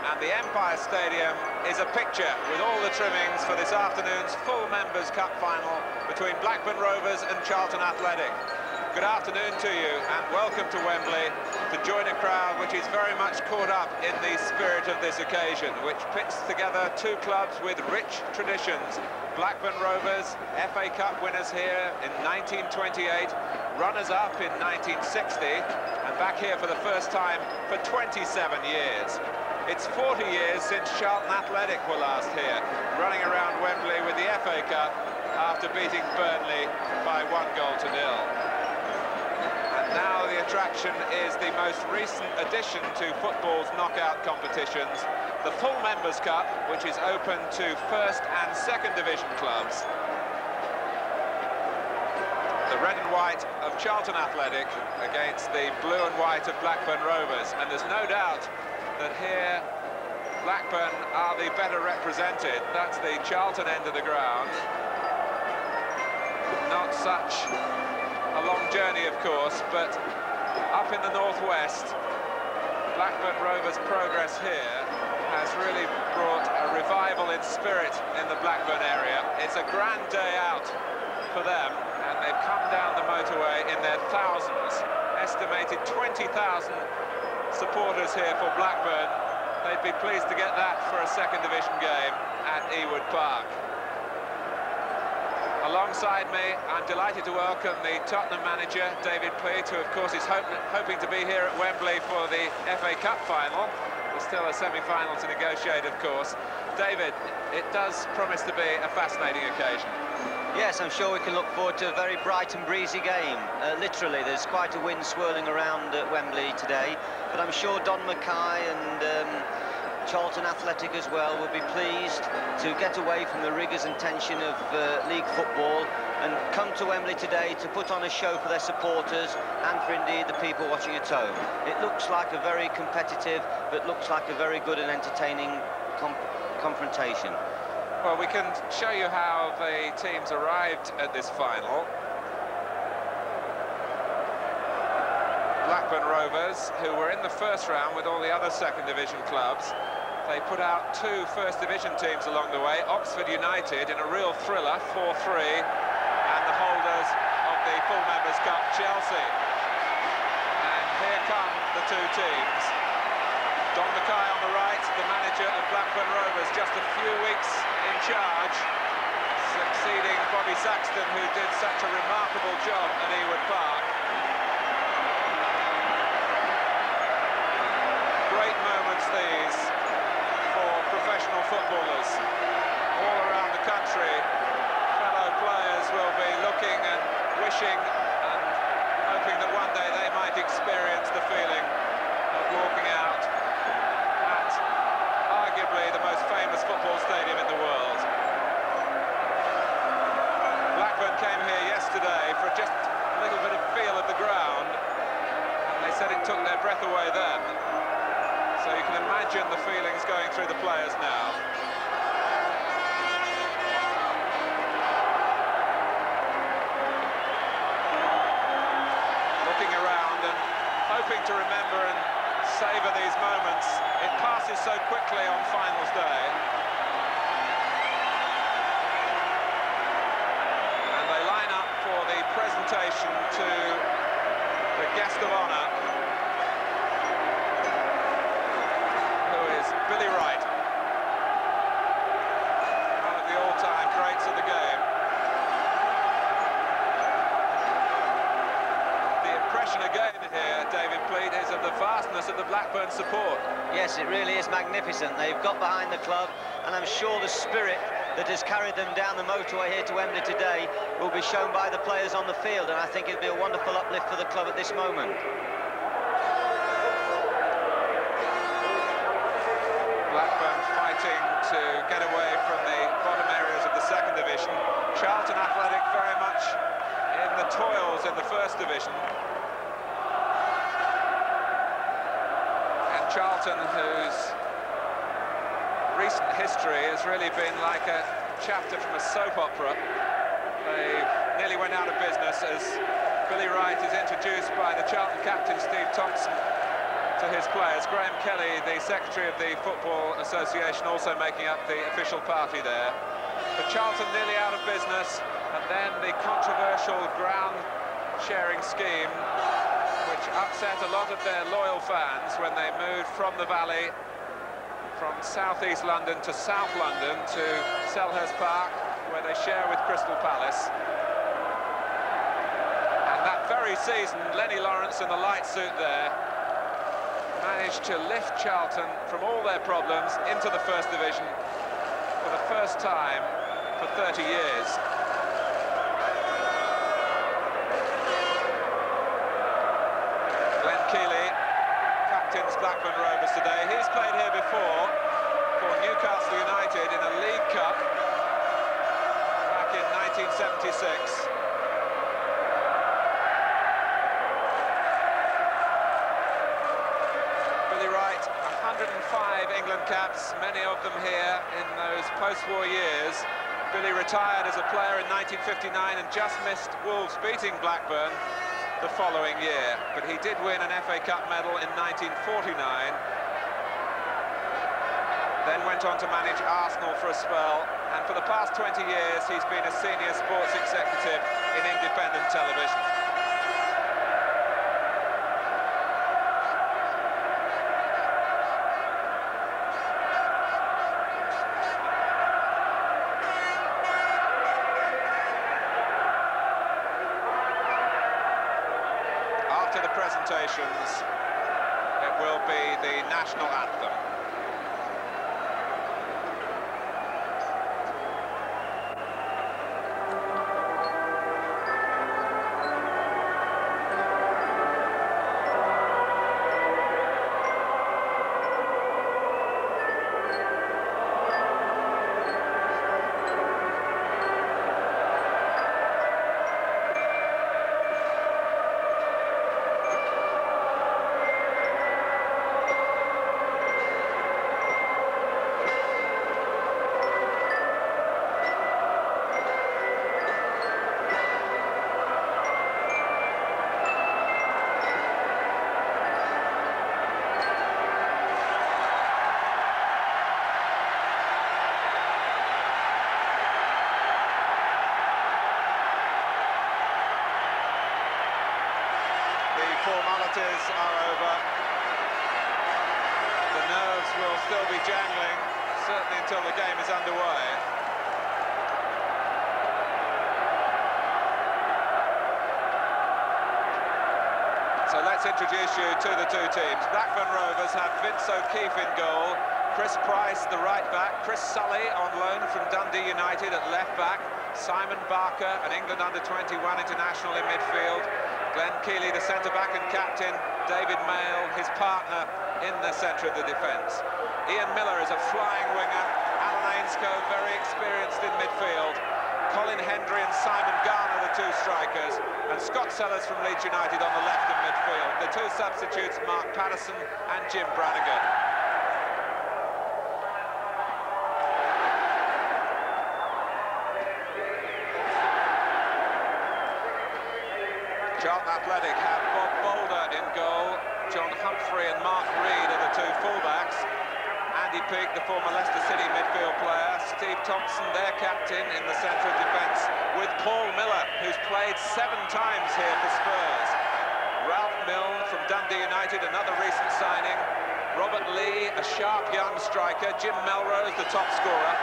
And the Empire Stadium is a picture with all the trimmings for this afternoon's full Members' Cup final between Blackburn Rovers and Charlton Athletic. Good afternoon to you and welcome to Wembley to join a crowd which is very much caught up in the spirit of this occasion, which pits together two clubs with rich traditions. Blackburn Rovers, FA Cup winners here in 1928, runners-up in 1960, and back here for the first time for 27 years. It's 40 years since Charlton Athletic were last here, running around Wembley with the FA Cup after beating Burnley by 1-0. And now the attraction is the most recent addition to football's knockout competitions, the full Members' Cup, which is open to first and second division clubs. The red and white of Charlton Athletic against the blue and white of Blackburn Rovers, and there's no doubt that here Blackburn are the better represented. That's the Charlton end of the ground. Not such a long journey, of course, but up in the northwest, Blackburn Rovers' progress here has really brought a revival in spirit in the Blackburn area. It's a grand day out for them, and they've come down the motorway in their thousands, estimated 20,000 supporters here for Blackburn. They'd be pleased to get that for a second division game at Ewood Park. Alongside me, I'm delighted to welcome the Tottenham manager, David Pleat, who of course is hoping to be here at Wembley for the FA Cup final. There's still a semi-final to negotiate, of course. David, it does promise to be a fascinating occasion. Yes, I'm sure we can look forward to a very bright and breezy game. Literally, there's quite a wind swirling around Wembley today, but I'm sure Don Mackay and Charlton Athletic as well will be pleased to get away from the rigours and tension of league football and come to Wembley today to put on a show for their supporters and for indeed the people watching at home. It looks like a very competitive, but looks like a very good and entertaining confrontation. Well, we can show you how the teams arrived at this final. Blackburn Rovers, who were in the first round with all the other second division clubs, they put out two first division teams along the way. Oxford United in a real thriller, 4-3, and the holders of the full Members' Cup, Chelsea. And here come the two teams. Don Mackay on the right, the manager of Blackburn Rovers, just a few weeks in charge, succeeding Bobby Saxton, who did such a remarkable job at Ewood Park. Great moments these for professional footballers all around the country. Fellow players will be looking and wishing and hoping that one day they might experience the feeling of walking out at arguably the most famous football stadium in the world. Blackburn came here yesterday for just a little bit of feel of the ground, and they said it took their breath away then. So you can imagine the feelings going through the players now. Looking around and hoping to remember and savour these moments. It passes so quickly on finals day. And they line up for the presentation to the guest of honour, Billy Wright, one of the all-time greats of the game. The impression again here, David Pleat, is of the vastness of the Blackburn support. Yes, it really is magnificent. They've got behind the club, and I'm sure the spirit that has carried them down the motorway here to Wembley today will be shown by the players on the field, and I think it'll be a wonderful uplift for the club at this moment. Blackburn fighting to get away from the bottom areas of the second division. Charlton Athletic very much in the toils in the first division. And Charlton, whose recent history has really been like a chapter from a soap opera. They nearly went out of business as Billy Wright is introduced by the Charlton captain, Steve Thompson. to his players. Graham Kelly, the Secretary of the Football Association, also making up the official party there. But Charlton nearly out of business, and then the controversial ground sharing scheme which upset a lot of their loyal fans when they moved from the Valley, from south-east London to South London to Selhurst Park, where they share with Crystal Palace. And that very season, Lenny Lawrence in the light suit there managed to lift Charlton from all their problems into the First Division for the first time for 30 years. Glenn Keely captains Blackburn Rovers today. He's played here before for Newcastle United in a League Cup back in 1976. Billy Wright, 105 England caps, many of them here in those post-war years. Billy retired as a player in 1959 and just missed Wolves beating Blackburn the following year, but he did win an FA Cup medal in 1949, then went on to manage Arsenal for a spell, and for the past 20 years he's been a senior sports executive in independent television. After the presentations, it will be the national anthem. Formalities are over. The nerves will still be jangling, certainly until the game is underway. So let's introduce you to the two teams. Blackburn Rovers have Vince O'Keefe in goal, Chris Price the right back, Chris Sully on loan from Dundee United at left back, Simon Barker, an England under-21 international in midfield, Glenn Keely, the centre-back and captain, David Mayle, his partner, in the centre of the defence. Ian Miller is a flying winger, Alan Ainscough very experienced in midfield, Colin Hendry and Simon Garner, the two strikers, and Scott Sellers from Leeds United on the left of midfield. The two substitutes, Mark Patterson and Jim Brannigan. Charlton Athletic have Bob Boulder in goal, John Humphrey and Mark Reed are the two fullbacks, Andy Peake, the former Leicester City midfield player, Steve Thompson, their captain, in the centre of defence, with Paul Miller, who's played 7 times here for Spurs. Ralph Milne from Dundee United, another recent signing, Robert Lee, a sharp young striker, Jim Melrose, the top scorer,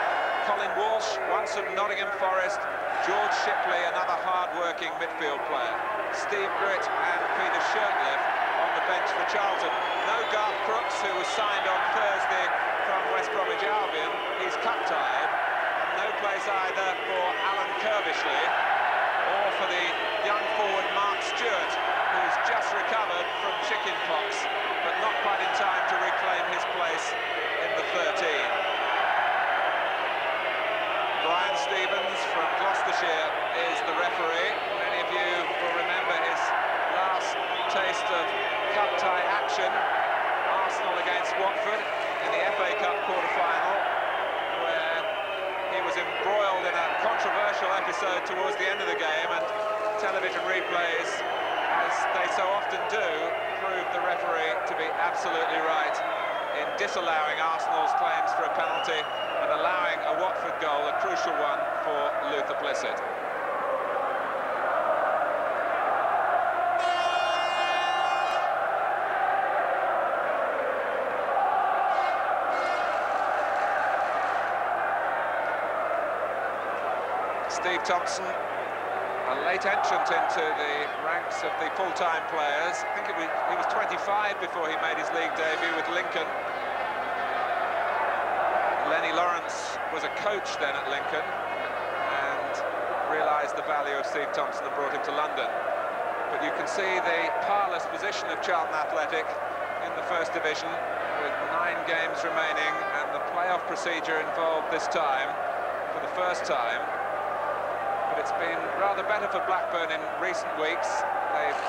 Colin Walsh, once of Nottingham Forest, George Shipley, another hard-working midfield player, Steve Britt and Peter Shirtliff on the bench for Charlton. No Garth Crooks, who was signed on Thursday from West Bromwich Albion. He's cup-tied. And no place either for Alan Kirvishley or for the young forward Mark Stewart, who's just recovered from chicken pox, but not quite in time to reclaim his place in the 13. Brian Stevens from Gloucestershire is the referee. Many of you will remember his last taste of cup-tie action, Arsenal against Watford in the FA Cup quarter-final, where he was embroiled in a controversial episode towards the end of the game, and television replays, as they so often do, proved the referee to be absolutely right in disallowing Arsenal's claims for a penalty and allowing a Watford goal, a crucial one for Luther Blissett. Steve Thompson, a late entrant into the ranks of the full-time players. I think he was 25 before he made his league debut with Lincoln. Lenny Lawrence was a coach then at Lincoln and realised the value of Steve Thompson and brought him to London. But you can see the parlous position of Charlton Athletic in the First Division with 9 games remaining, and the playoff procedure involved this time for the first time. But it's been rather better for Blackburn in recent weeks. They've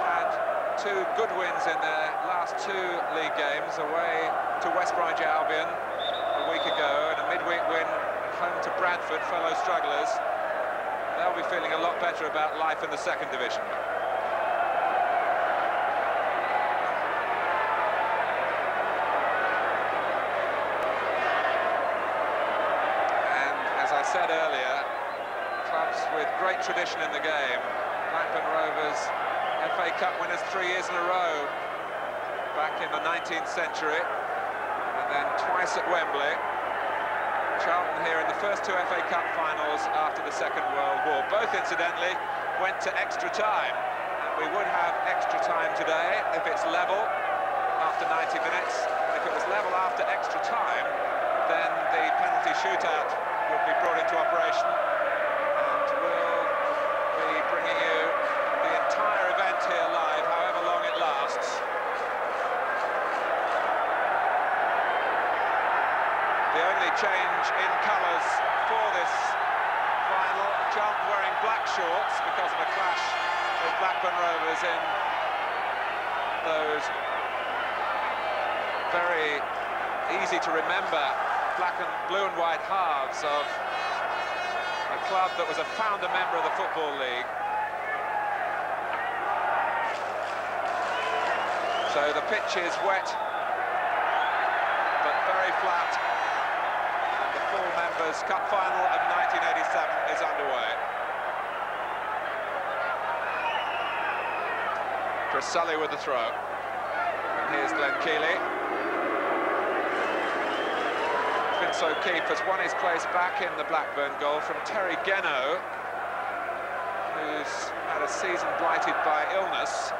had 2 good wins in their last 2 league games, away to West Bromwich Albion a week ago and a midweek win home to Bradford, fellow strugglers. They'll be feeling a lot better about life in the Second Division. And as I said earlier, clubs with great tradition in the game. Blackburn Rovers, FA Cup winners 3 years in a row back in the 19th century, and then twice at Wembley. Charlton here in the first 2 FA Cup finals after the Second World War. Both, incidentally, went to extra time, and we would have extra time today if it's level after 90 minutes. If it was level after extra time, then the penalty shootout would be brought into operation. We'll be bringing you the entire event here live, however long it lasts. The only change in colours for this final, Charlton wearing black shorts because of a clash with Blackburn Rovers in those very easy to remember blue and white halves of a club that was a founder member of the Football League. So the pitch is wet, but very flat, and the full members' Cup final of 1987 is underway. Chris Sully with the throw, and here's Glenn Keeley. Vince O'Keefe has won his place back in the Blackburn goal from Terry Geno, who's had a season blighted by illness.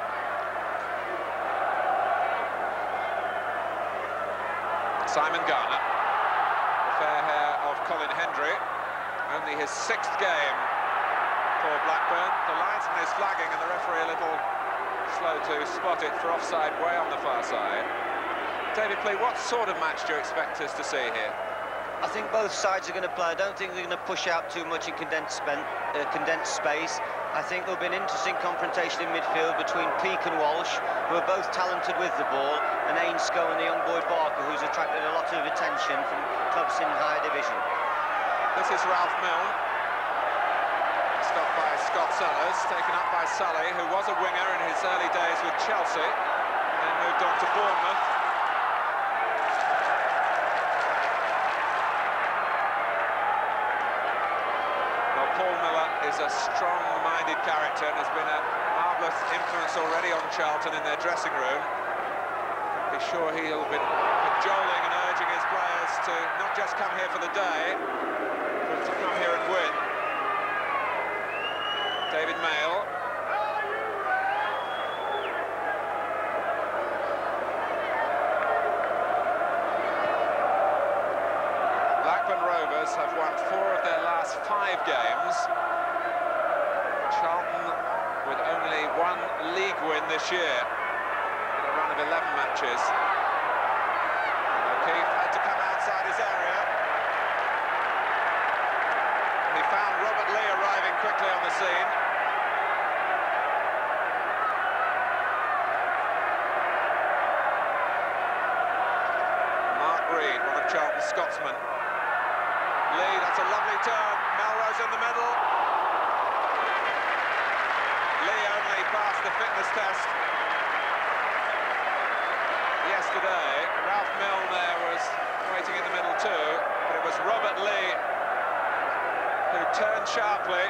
Simon Garner, the fair hair of Colin Hendry, only his 6th game for Blackburn. The linesman is flagging and the referee a little slow to spot it for offside way on the far side. David Plea, what sort of match do you expect us to see here? I think both sides are going to play. I don't think they're going to push out too much in condensed space. I think there'll be an interesting confrontation in midfield between Peake and Walsh, who are both talented with the ball, and Ainscough and the young boy Barker, who's attracted a lot of attention from clubs in higher division. This is Ralph Milne, stopped by Scott Sellers, taken up by Sully, who was a winger in his early days with Chelsea, then moved on to Bournemouth. Paul Miller is a strong-minded character and has been a marvellous influence already on Charlton in their dressing room. Be sure he'll be cajoling and urging his players to not just come here for the day, but to come here and win. David Mayle. Blackburn Rovers have won 4 of their last 5 games. Charlton with only 1 league win this year in a run of 11 matches. O'Keefe had to come outside his area. And he found Robert Lee arriving quickly on the scene. Mark Reed, one of Charlton's Scotsmen. Lee, that's a lovely turn. Melrose in the middle. Lee only passed the fitness test. yesterday. Ralph Milne there was waiting in the middle too, but it was Robert Lee who turned sharply.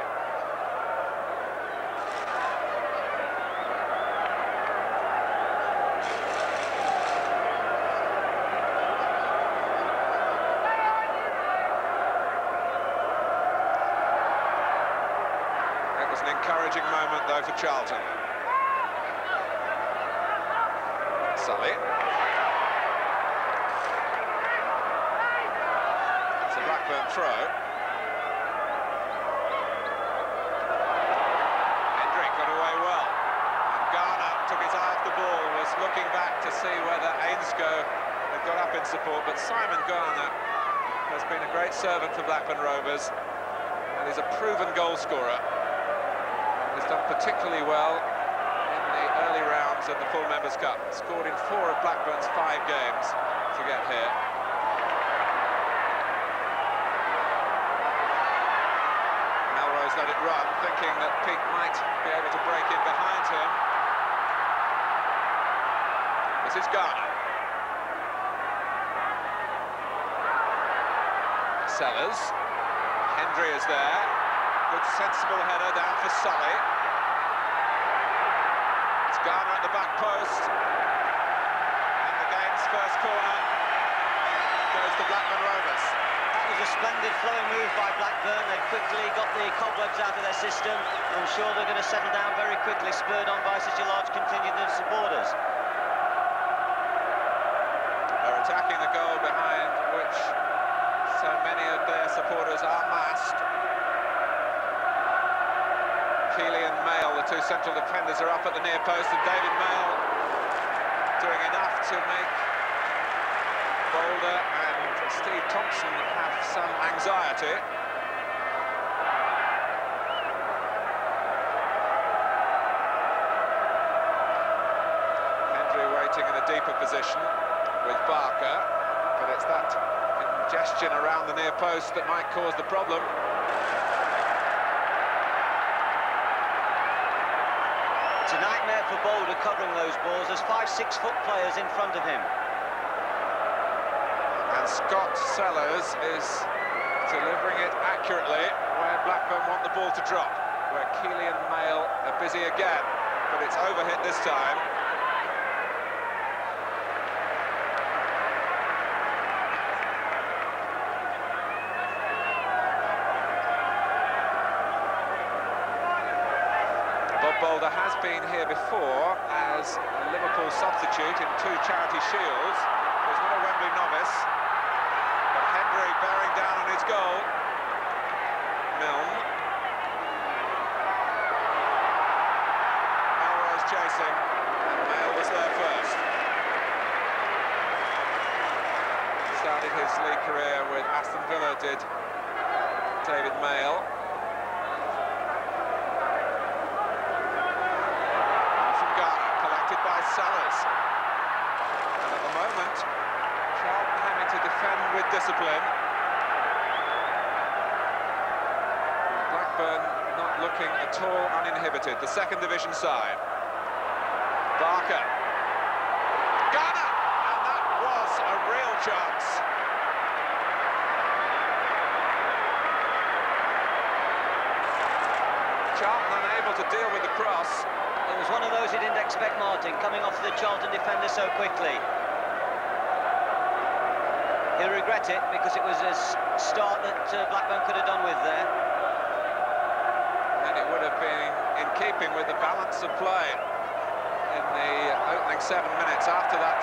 It was an encouraging moment though for Charlton. Sully. It's a Blackburn throw. Hendrick got away well. And Garner took his eye off the ball, was looking back to see whether Ainscough had got up in support, but Simon Garner has been a great servant for Blackburn Rovers and is a proven goal scorer. He's done particularly well in the early rounds of the Full Members' Cup. Scored in 4 of Blackburn's 5 games to get here. Melrose let it run, thinking that Peake might be able to break in behind him. This is Garner. Sellers. Hendry is there. Good sensible header down for Sully. It's Garner at the back post. And the game's first corner goes to Blackburn Rovers. That was a splendid flowing move by Blackburn. They quickly got the cobwebs out of their system. I'm sure they're going to settle down very quickly, spurred on by such a large contingent of supporters. They're attacking the goal behind which so many of their supporters are massed. Keeley and Mail, the two central defenders, are up at the near post, and David Mail doing enough to make Boulder and Steve Thompson have some anxiety. Hendry waiting in a deeper position with Barker, but it's that congestion around the near post that might cause the problem. It's a nightmare for Boulder covering those balls. There's 5-6 foot players in front of him. And Scott Sellers is delivering it accurately where Blackburn want the ball to drop, where Keeley and Mail are busy again, but it's overhit this time. Boulder has been here before as a Liverpool substitute in 2 Charity Shields. He's not a Wembley novice, but Hendry bearing down on his goal. Milne. Melrose chasing, and Mail was there first. Started his league career with Aston Villa, did David Mail. Sellers. And at the moment, Charlton having to defend with discipline. Blackburn not looking at all uninhibited, the second division side. Barker. Garner! And that was a real chance. Charlton unable to deal with the cross. It was one of those he didn't expect, Martin, coming off the Charlton defender so quickly. He'll regret it because it was a start that Blackburn could have done with there. And it would have been in keeping with the balance of play in the opening 7 minutes after that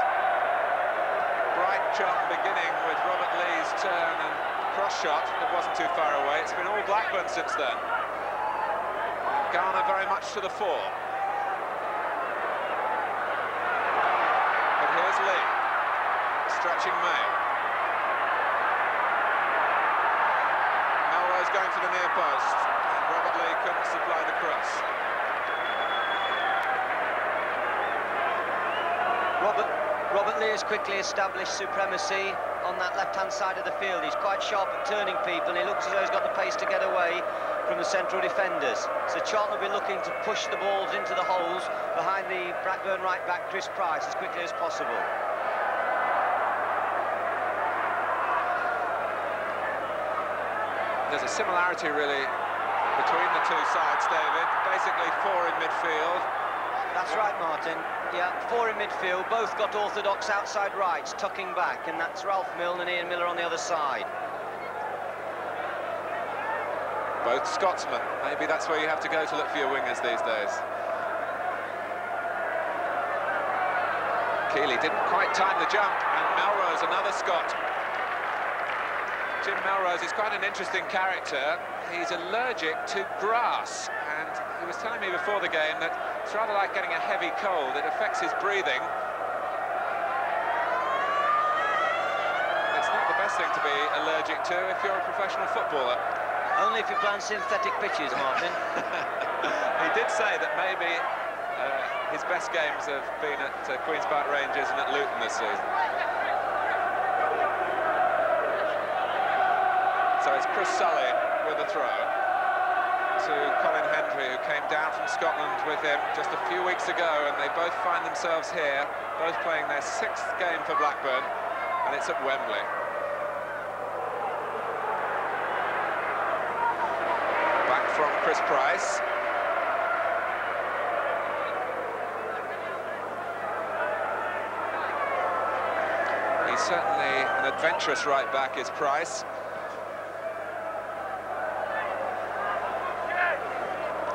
bright Charlton beginning with Robert Lee's turn and cross shot that wasn't too far away. It's been all Blackburn since then. And Garner very much to the fore. Here's Lee, stretching Mail. Melrose going to the near post, and Robert Lee couldn't supply the cross. Robert Lee has quickly established supremacy on that left-hand side of the field. He's quite sharp at turning people, and he looks as though he's got the pace to get away from the central defenders. So Charlton will be looking to push the balls into the holes behind the Blackburn right back Chris Price as quickly as possible. There's a similarity, really, between the two sides, David. Basically 4 in midfield. That's right, Martin. Yeah, 4 in midfield, both got orthodox outside rights, tucking back, and that's Ralph Milne and Ian Miller on the other side. Both Scotsmen. Maybe that's where you have to go to look for your wingers these days. Keeley didn't quite time the jump, and Melrose, another Scot. Jim Melrose is quite an interesting character. He's allergic to grass, and he was telling me before the game that it's rather like getting a heavy cold. It affects his breathing. It's not the best thing to be allergic to if you're a professional footballer. Only if you play on synthetic pitches, Martin. He did say that maybe his best games have been at Queen's Park Rangers and at Luton this season. So it's Chris Sully with a throw to Colin Hendry, who came down from Scotland with him just a few weeks ago, and they both find themselves here, both playing their 6th game for Blackburn, and it's at Wembley. Back from Chris Price. He's certainly an adventurous right back, is Price.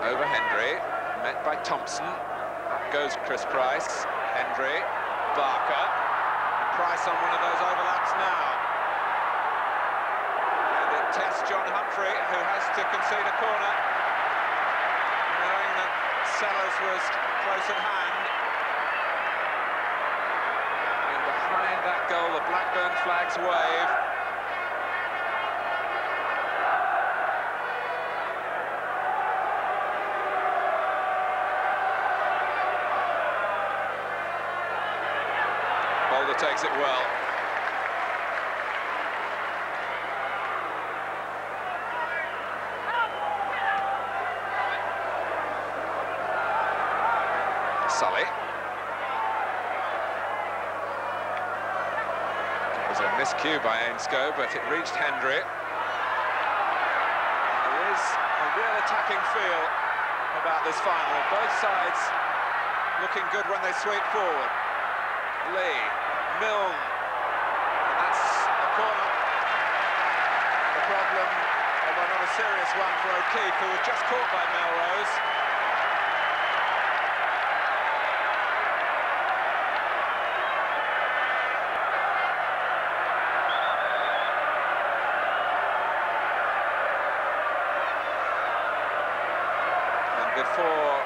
Over Hendry, met by Thompson. Up goes Chris Price. Hendry, Barker, and Price on one of those overlaps now. And it tests John Humphrey, who has to concede a corner, knowing that Sellers was close at hand. And behind that goal, the Blackburn flags wave. Boulder takes it well. Sully. It was a miscue by Ainscough, but it reached Hendry. There is a real attacking feel about this final. Both sides looking good when they sweep forward. Lee, Milne, and that's a corner. And the problem, although not a serious one for O'Keefe, who was just caught by Melrose. And before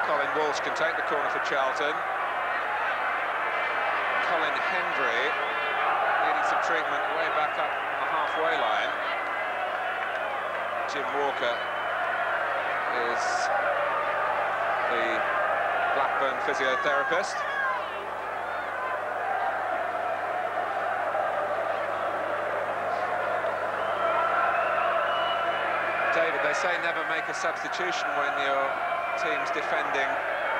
Colin Walsh can take the corner for Charlton, Colin Hendry needing some treatment way back up on the halfway line. Jim Walker is the Blackburn physiotherapist. David, they say never make a substitution when your team's defending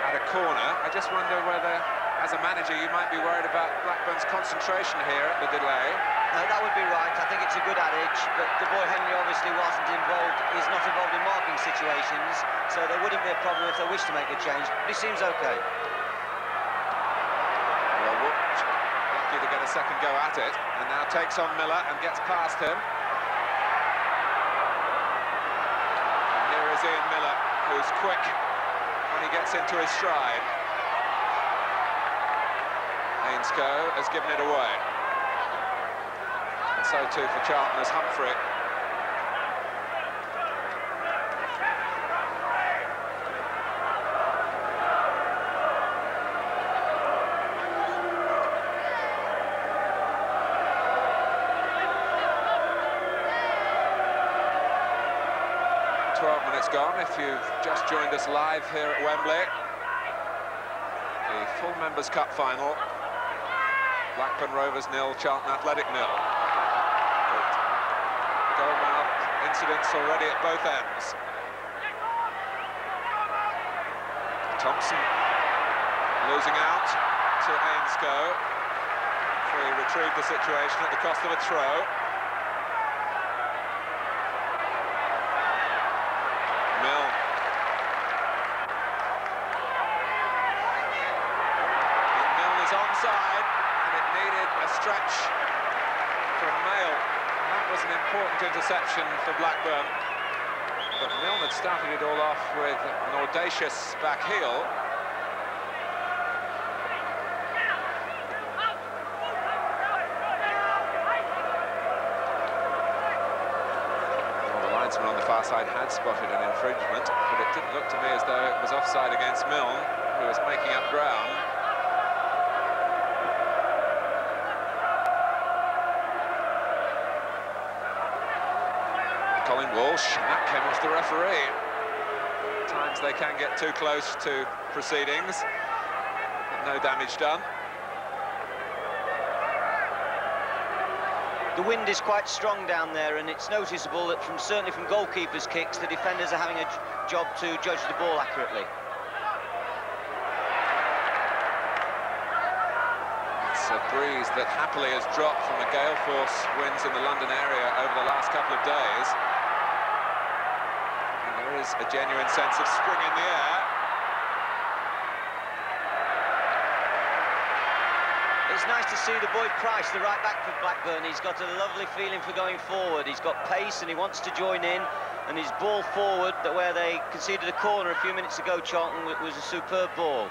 at a corner. I just wonder whether, as a manager, you might be worried about Blackburn's concentration here at the delay. No, that would be right. I think it's a good adage, but the boy Henry obviously wasn't involved. He's not involved in marking situations, so there wouldn't be a problem if they wished to make a change. But he seems okay. Well, Wood, lucky to get a second go at it, and now takes on Miller and gets past him. And here is Ian Miller, who's quick when he gets into his stride. Ainscough has given it away. And so too for Charlton as Humphrey. Gone if you've just joined us live here at Wembley. The full Members' Cup final. Blackburn Rovers 0, Charlton Athletic 0. Goalmouth incidents already at both ends. Thompson losing out to Ainscough. He retrieved the situation at the cost of a throw. stretch from Mail. That was an important interception for Blackburn. But Milne had started it all off with an audacious back heel. Well, the linesman on the far side had spotted an infringement, but it didn't look to me as though it was offside against Milne, who was making up ground. Colin Walsh, and that came off the referee. At times they can get too close to proceedings, but no damage done. The wind is quite strong down there, and it's noticeable that certainly from goalkeepers' kicks, the defenders are having a job to judge the ball accurately. It's a breeze that happily has dropped from the gale force winds in the London area over the last couple of days. There is a genuine sense of spring in the air. It's nice to see the boy Price, the right back for Blackburn. He's got a lovely feeling for going forward. He's got pace and he wants to join in. And his ball forward, where they conceded a corner a few minutes ago, Charlton, was a superb ball.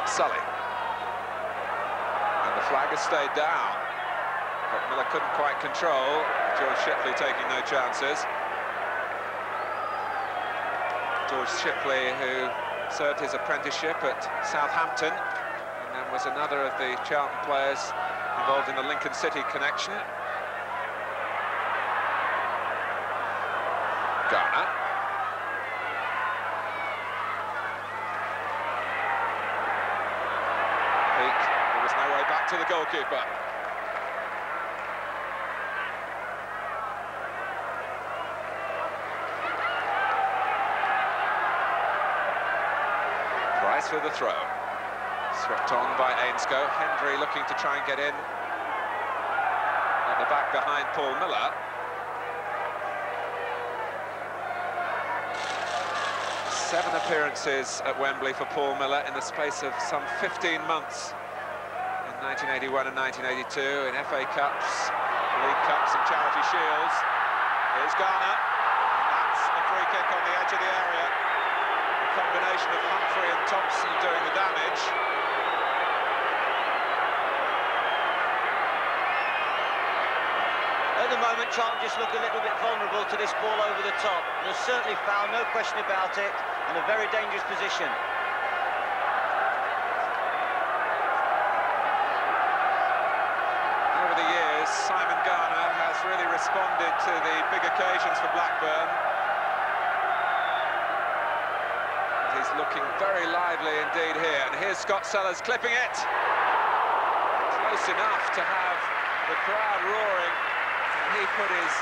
Sully. And the flag has stayed down. But Miller couldn't quite control. George Shipley taking no chances. George Shipley, who served his apprenticeship at Southampton, and then was another of the Charlton players involved in the Lincoln City connection. Garner. Peak. There was no way back to the goalkeeper. For the throw. Swept on by Ainscough. Hendry looking to try and get in at the back behind Paul Miller. Seven appearances at Wembley for Paul Miller in the space of some 15 months in 1981 and 1982 in FA Cups, League Cups and Charity Shields. Here's Garner. That's a free kick on the edge of the area. Combination of Humphrey and Thompson doing the damage. At the moment, Charlton just look a little bit vulnerable to this ball over the top. There's certainly foul, no question about it, and a very dangerous position. Over the years, Simon Garner has really responded to the big occasions for Blackburn. He's looking very lively indeed here, and here's Scott Sellers clipping it. Close enough to have the crowd roaring, and he put his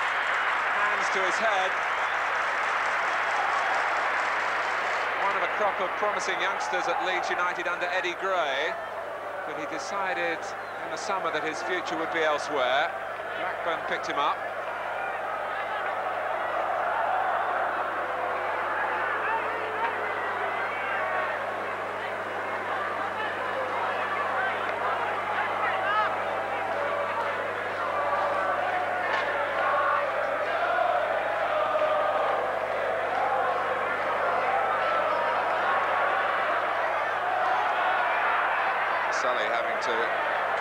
hands to his head. One of a crop of promising youngsters at Leeds United under Eddie Gray, but he decided in the summer that his future would be elsewhere. Blackburn picked him up. Sully having to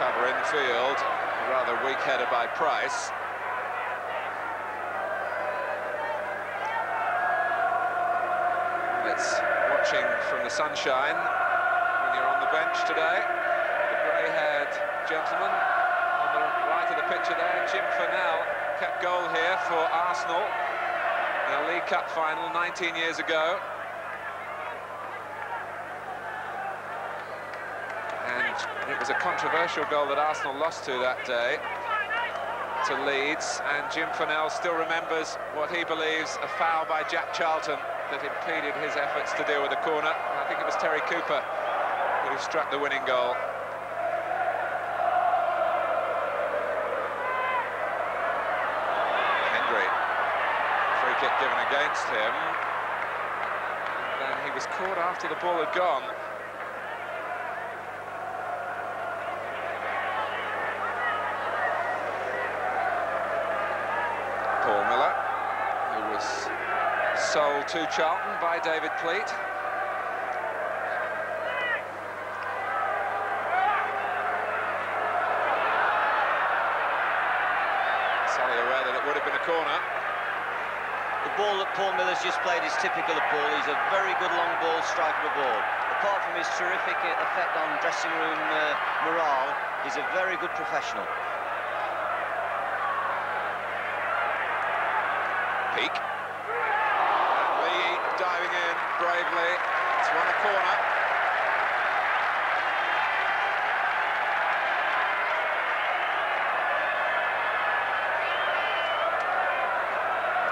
cover infield, a rather weak header by Price. It's watching from the sunshine when you're on the bench today. The grey-haired gentleman on the right of the picture there, Jim Fennell, kept goal here for Arsenal in a League Cup final 19 years ago. And it was a controversial goal that Arsenal lost to that day to Leeds, and Jim Fennell still remembers what he believes a foul by Jack Charlton that impeded his efforts to deal with the corner. I think it was Terry Cooper who struck the winning goal. Hendry, free kick given against him, and then he was caught after the ball had gone. Sold to Charlton by David Pleat. Solly aware that it would have been a corner. The ball that Paul Miller's just played is typical of Paul. He's a very good long ball striker of ball. Apart from his terrific effect on dressing room morale, he's a very good professional. Peak. And Lee diving in bravely. It's won a corner.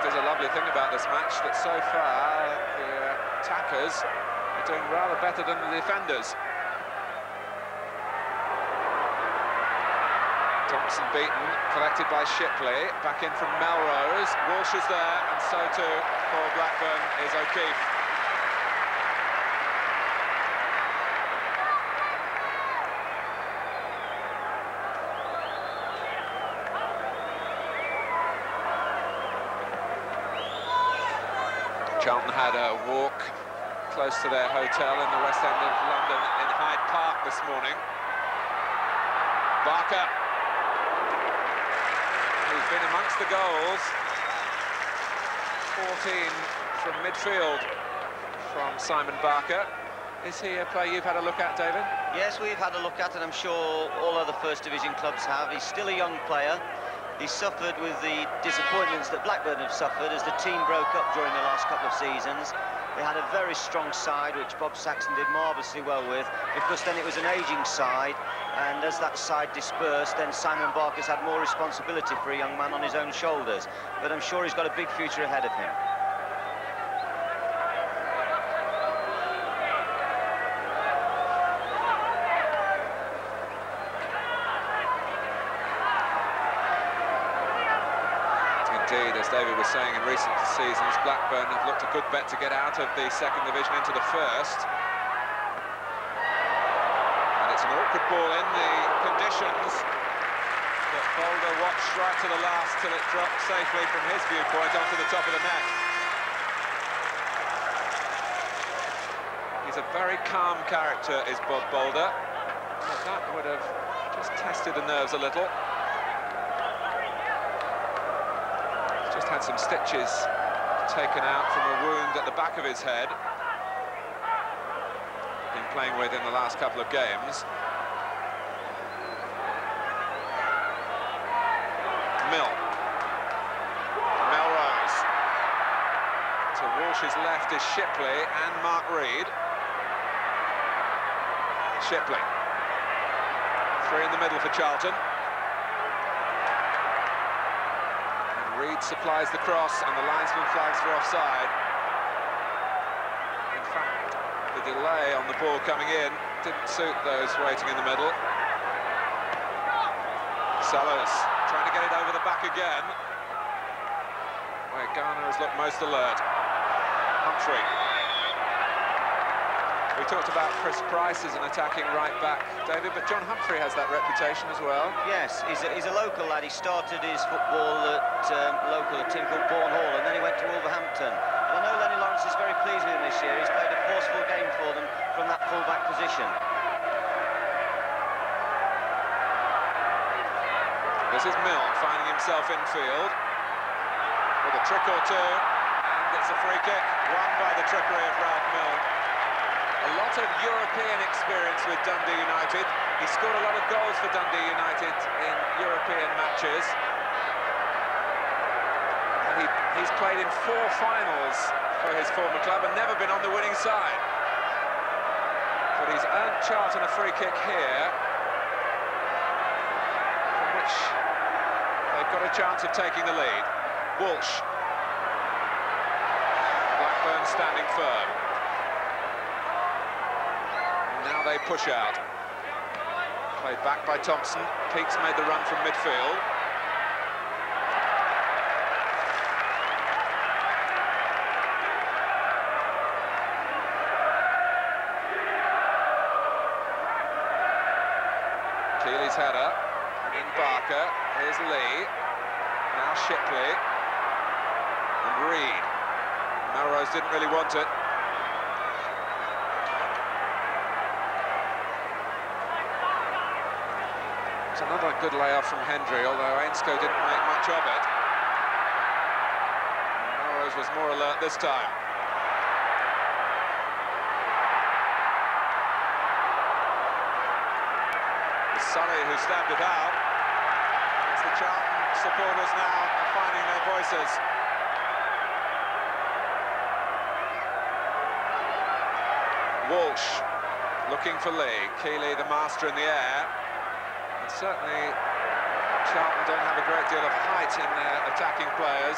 There's a lovely thing about this match that so far the attackers are doing rather better than the defenders. Thompson beaten, collected by Shipley, back in from Melrose. Walsh is there, and so too for Blackburn is O'Keefe. Charlton had a walk close to their hotel in the West End of London in Hyde Park this morning. Barker, who's been amongst the goals, 14 from midfield from Simon Barker. Is he a player you've had a look at, David? Yes, we've had a look at, and I'm sure all other First Division clubs have. He's still a young player. He suffered with the disappointments that Blackburn have suffered as the team broke up during the last couple of seasons. They had a very strong side, which Bob Saxton did marvellously well with. Of course, then it was an ageing side, and as that side dispersed, then Simon Barker's had more responsibility for a young man on his own shoulders. But I'm sure he's got a big future ahead of him. Indeed, as David was saying, in recent seasons, Blackburn have looked a good bet to get out of the second division into the first. And it's an awkward ball in the conditions that Boulder watched right to the last till it dropped safely from his viewpoint onto the top of the net. He's a very calm character, is Bob Boulder. But that would have just tested the nerves a little. Just had some stitches taken out from a wound at the back of his head. Been playing with in the last couple of games. Melrose. To Walsh's left is Shipley and Mark Reed. Shipley. Three in the middle for Charlton. Reed supplies the cross, and the linesman flags for offside. In fact, the delay on the ball coming in didn't suit those waiting in the middle. Sellers trying to get it over the back again, where Garner has looked most alert. Humphrey. We talked about Chris Price as an attacking right-back, David, but John Humphrey has that reputation as well. Yes, he's a local lad. He started his football at local at team called Bourne Hall, and then he went to Wolverhampton. And I know Lenny Lawrence is very pleased with him this year. He's played a forceful game for them from that full-back position. This is Mill finding himself infield with a trick or two, and it's a free kick, won by the trickery of Ralph Mill. A lot of European experience with Dundee United. He scored a lot of goals for Dundee United in European matches. And he's played in 4 finals for his former club and never been on the winning side. But he's earned Charlton a free kick here, from which they've got a chance of taking the lead. Walsh. Blackburn standing firm. Now they push out. Played back by Thompson. Peaks made the run from midfield. Keely's header. And in Barker. Here's Lee. Now Shipley. And Reed. Melrose didn't really want it. It's another good layoff from Hendry, although Ainsko didn't make much of it. Melrose was more alert this time. It's Sully who stabbed it out. As the Charlton supporters now are finding their voices. Walsh looking for Lee. Keeley, the master in the air. And certainly Charlton don't have a great deal of height in their attacking players,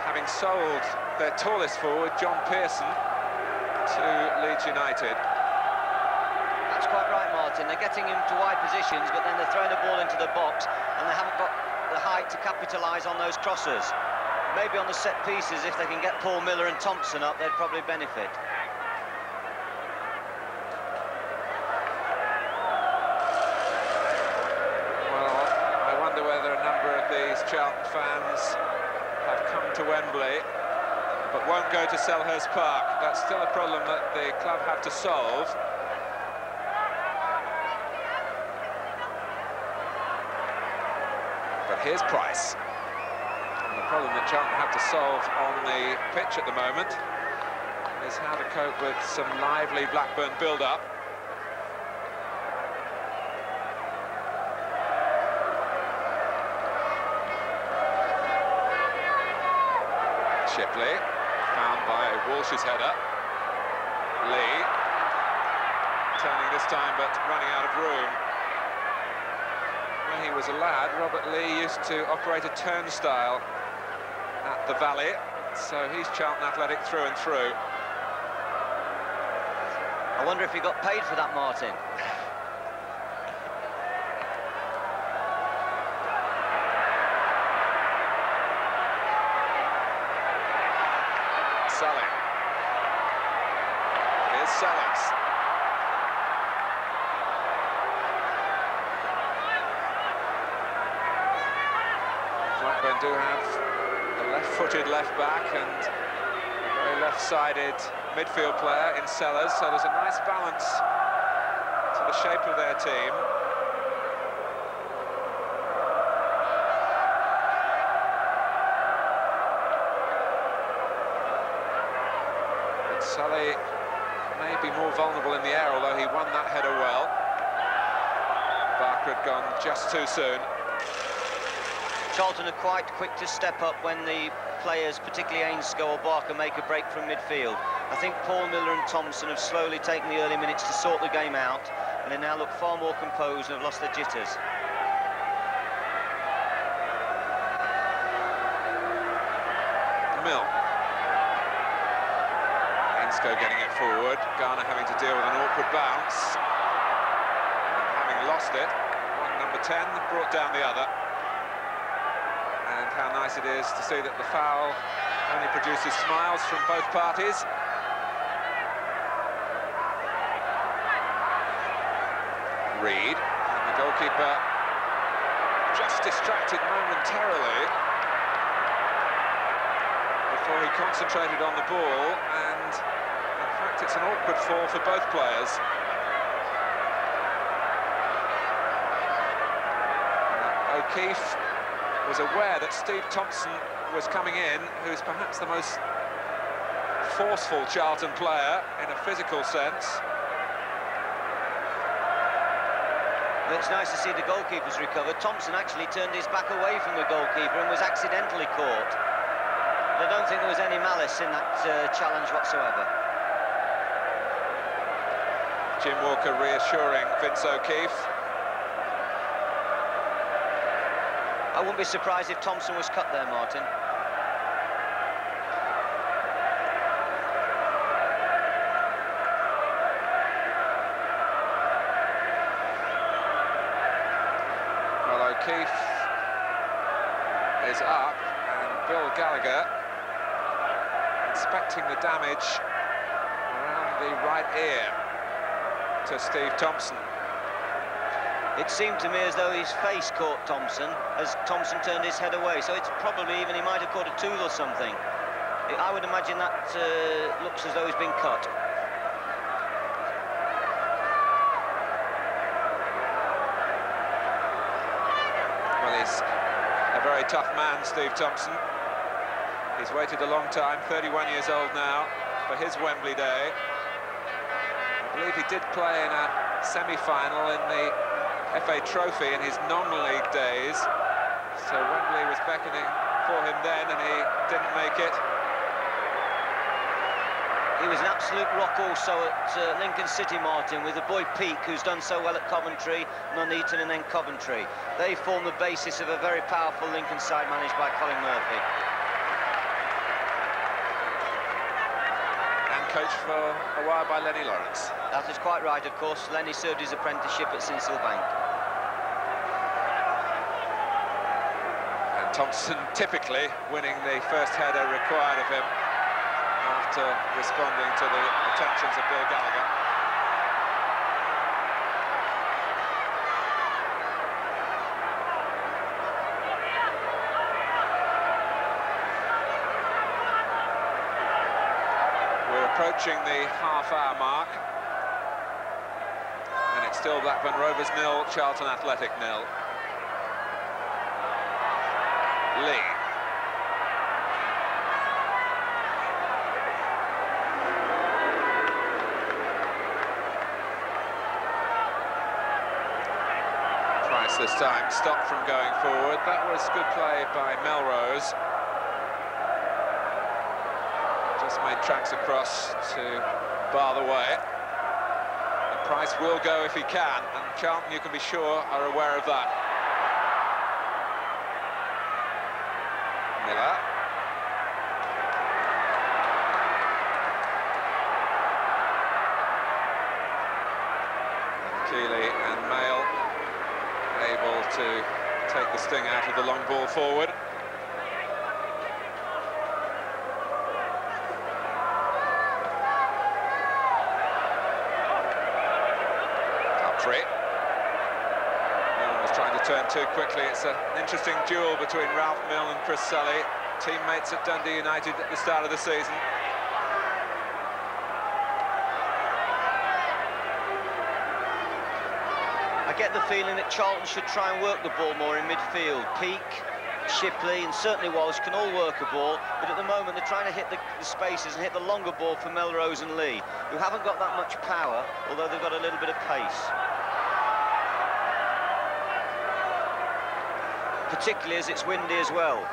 having sold their tallest forward, John Pearson, to Leeds United. That's quite right, Martin. They're getting him to wide positions, but then they're throwing the ball into the box, and they haven't got the height to capitalise on those crosses. Maybe on the set pieces, if they can get Paul Miller and Thompson up, they'd probably benefit. Charlton fans have come to Wembley but won't go to Selhurst Park. That's still a problem that the club have to solve. But here's Price. And the problem that Charlton have to solve on the pitch at the moment is how to cope with some lively Blackburn build-up. Shipley, found by Walsh's header. Lee, turning this time but running out of room. When he was a lad, Robert Lee used to operate a turnstile at the Valley, so he's Charlton Athletic through and through. I wonder if he got paid for that, Martin. Sully. Here's Sellers. Blackburn do have a left-footed left-back and a very left-sided midfield player in Sellers, so there's a nice balance to the shape of their team. Sully may be more vulnerable in the air, although he won that header well. Barker had gone just too soon. Charlton are quite quick to step up when the players, particularly Ainsko or Barker, make a break from midfield. I think Paul Miller and Thompson have slowly taken the early minutes to sort the game out, and they now look far more composed and have lost their jitters. Mill. Ainsko getting it forward, Garner having to deal with an awkward bounce, and having lost it, one number 10 brought down the other. And how nice it is to see that the foul only produces smiles from both parties. Reed, and the goalkeeper just distracted momentarily before he concentrated on the ball, and in fact it's an awkward fall for both players. O'Keefe was aware that Steve Thompson was coming in, who's perhaps the most forceful Charlton player in a physical sense. Well, it's nice to see the goalkeeper's recovered. Thompson actually turned his back away from the goalkeeper and was accidentally caught. But I don't think there was any malice in that challenge whatsoever. Jim Walker reassuring Vince O'Keefe. I wouldn't be surprised if Thompson was cut there, Martin. Well, O'Keefe is up, and Bill Gallagher inspecting the damage around the right ear to Steve Thompson. It seemed to me as though his face caught Thompson as Thompson turned his head away, so it's probably even he might have caught a tooth or something. I would imagine that looks as though he's been cut. Well, he's a very tough man, Steve Thompson. He's waited a long time, 31 years old now, for his Wembley day. I believe he did play in a semi-final in the FA Trophy in his non-league days. So Wembley was beckoning for him then, and he didn't make it. He was an absolute rock also at Lincoln City, Martin, with the boy Peake, who's done so well at Coventry, Nuneaton and then Coventry. They form the basis of a very powerful Lincoln side managed by Colin Murphy. And coached for a while by Lenny Lawrence. That is quite right, of course. Lenny served his apprenticeship at Sincil Bank. And Thompson typically winning the first header required of him, after responding to the attentions of Bill Gallagher. We're approaching the half-hour mark, and it's still Blackburn Rovers 0, Charlton Athletic 0. Lee. This time stopped from going forward. That was good play by Melrose. Just made tracks across to bar the way. And Price will go if he can, and Charlton, you can be sure, are aware of that. Miller. And Keeley and Mail able to take the sting out of the long ball forward. Humphrey. Milne was trying to turn too quickly. It's an interesting duel between Ralph Milne and Chris Sully, teammates at Dundee United at the start of the season. I get the feeling that Charlton should try and work the ball more in midfield. Peake, Shipley and certainly Walsh can all work a ball, but at the moment they're trying to hit the spaces and hit the longer ball for Melrose and Lee, who haven't got that much power, although they've got a little bit of pace. Particularly as it's windy as well.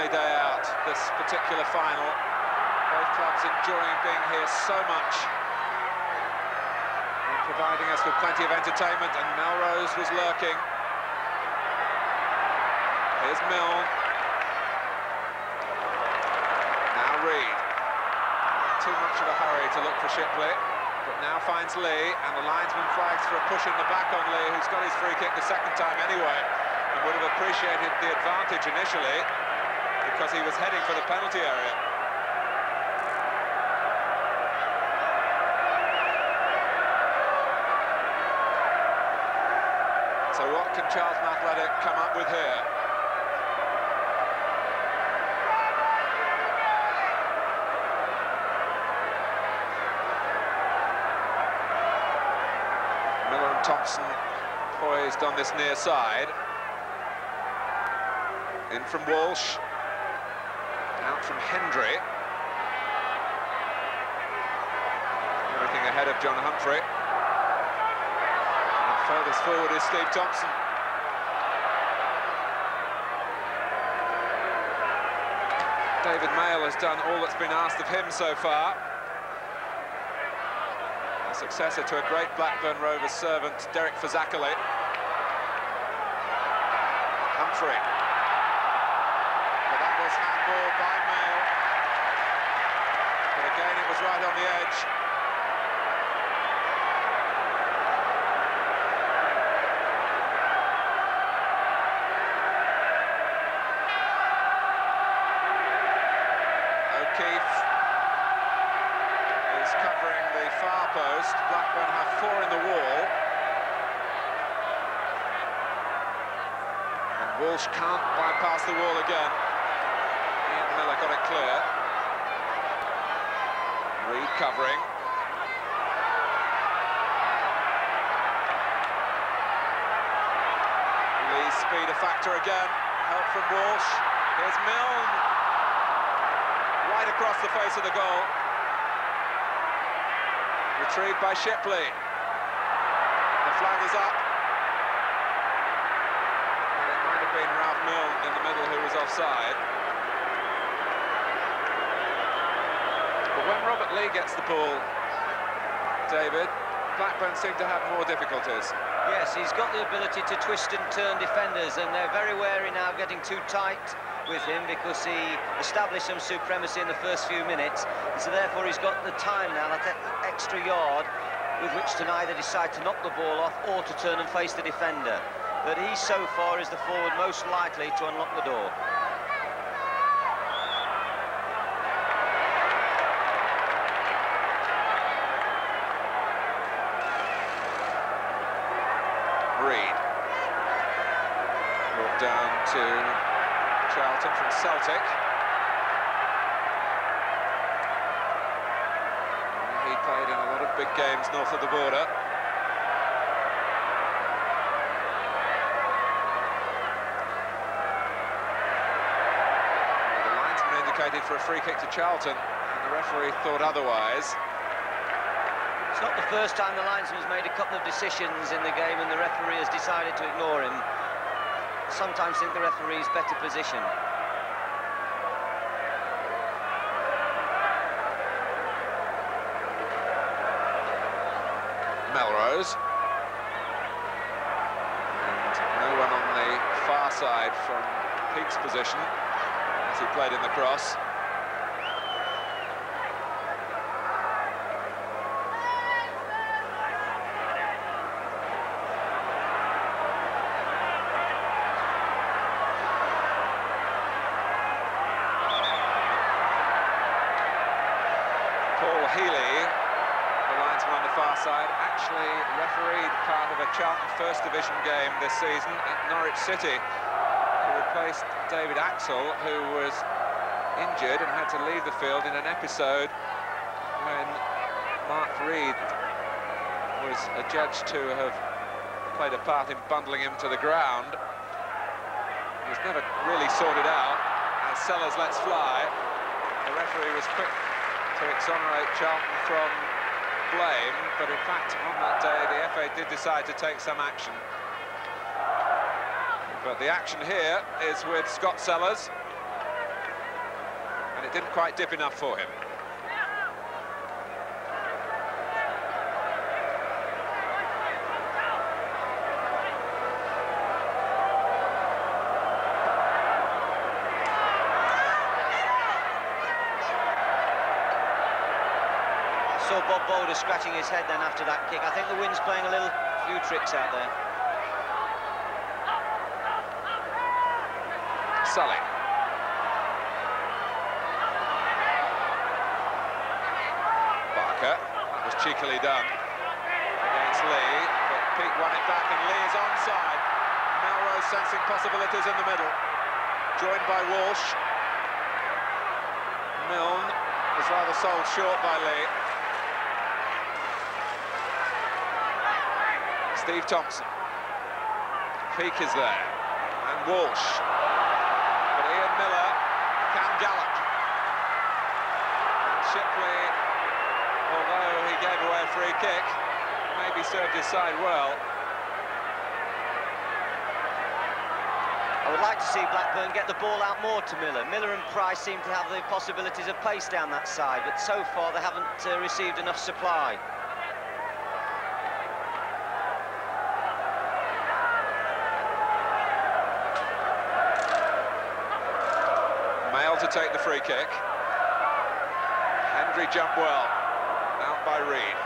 Day out, this particular final. Both clubs enjoying being here so much and providing us with plenty of entertainment, and Melrose was lurking. Here's Milne. Now Reed. Too much of a hurry to look for Shipley, but now finds Lee, and the linesman flags for a push in the back on Lee, who's got his free kick the second time anyway, and would have appreciated the advantage initially, because he was heading for the penalty area. So what can Charlton Athletic come up with here? Miller and Thompson poised on this near side. In from Walsh. Out from Hendry. Everything ahead of John Humphrey. And furthest forward is Steve Thompson. David Mail has done all that's been asked of him so far. A successor to a great Blackburn Rovers servant, Derek Fazakerley. Humphrey. Handball by Mail, but again it was right on the edge. O'Keefe Walsh can't bypass the wall again. Ian Miller got it clear. Reed covering. Lee's speed a factor again. Help from Walsh. Here's Milne. Right across the face of the goal. Retrieved by Shipley. The flag is up. And it might have been Ralph Milne in the middle who was offside. But when Robert Lee gets the ball, David, Blackburn seem to have more difficulties. Yes, he's got the ability to twist and turn defenders, and they're very wary now of getting too tight with him because he established some supremacy in the first few minutes, and so therefore he's got the time now, that extra yard with which to either decide to knock the ball off or to turn and face the defender. But he so far is the forward most likely to unlock the door. Reed. Brought down to Charlton from Celtic. He played in a lot of big games north of the border. The linesman indicated for a free kick to Charlton, and the referee thought otherwise. It's not the first time the linesman's made a couple of decisions in the game and the referee has decided to ignore him. I sometimes think the referee's better positioned. Melrose. And no one on the far side from Peake's position as he played in the cross. Paul Healy, the linesman on the far side, actually refereed part of a Charlton First Division game this season at Norwich City. He replaced David Axel, who was injured and had to leave the field in an episode when Mark Reed was adjudged to have played a part in bundling him to the ground. It was never really sorted out as Sellers lets fly. The referee was quick to exonerate Charlton from blame, but in fact on that day the FA did decide to take some action. But the action here is with Scott Sellers, and it didn't quite dip enough for him. Saw Bob Boulder scratching his head then after that kick. I think the wind's playing a few tricks out there. Sully. Barker, that was cheekily done against Lee, but Peake won it back and Lee is onside. Melrose sensing possibilities in the middle, joined by Walsh. Milne was rather sold short by Lee. Steve Thompson. Peake is there, and Walsh. But Ian Miller can gallop. And Shipley, although he gave away a free kick, maybe served his side well. I would like to see Blackburn get the ball out more to Miller. Miller and Price seem to have the possibilities of pace down that side, but so far they haven't received enough supply. Mail to take the free kick. Hendry jumped well, out by Reed.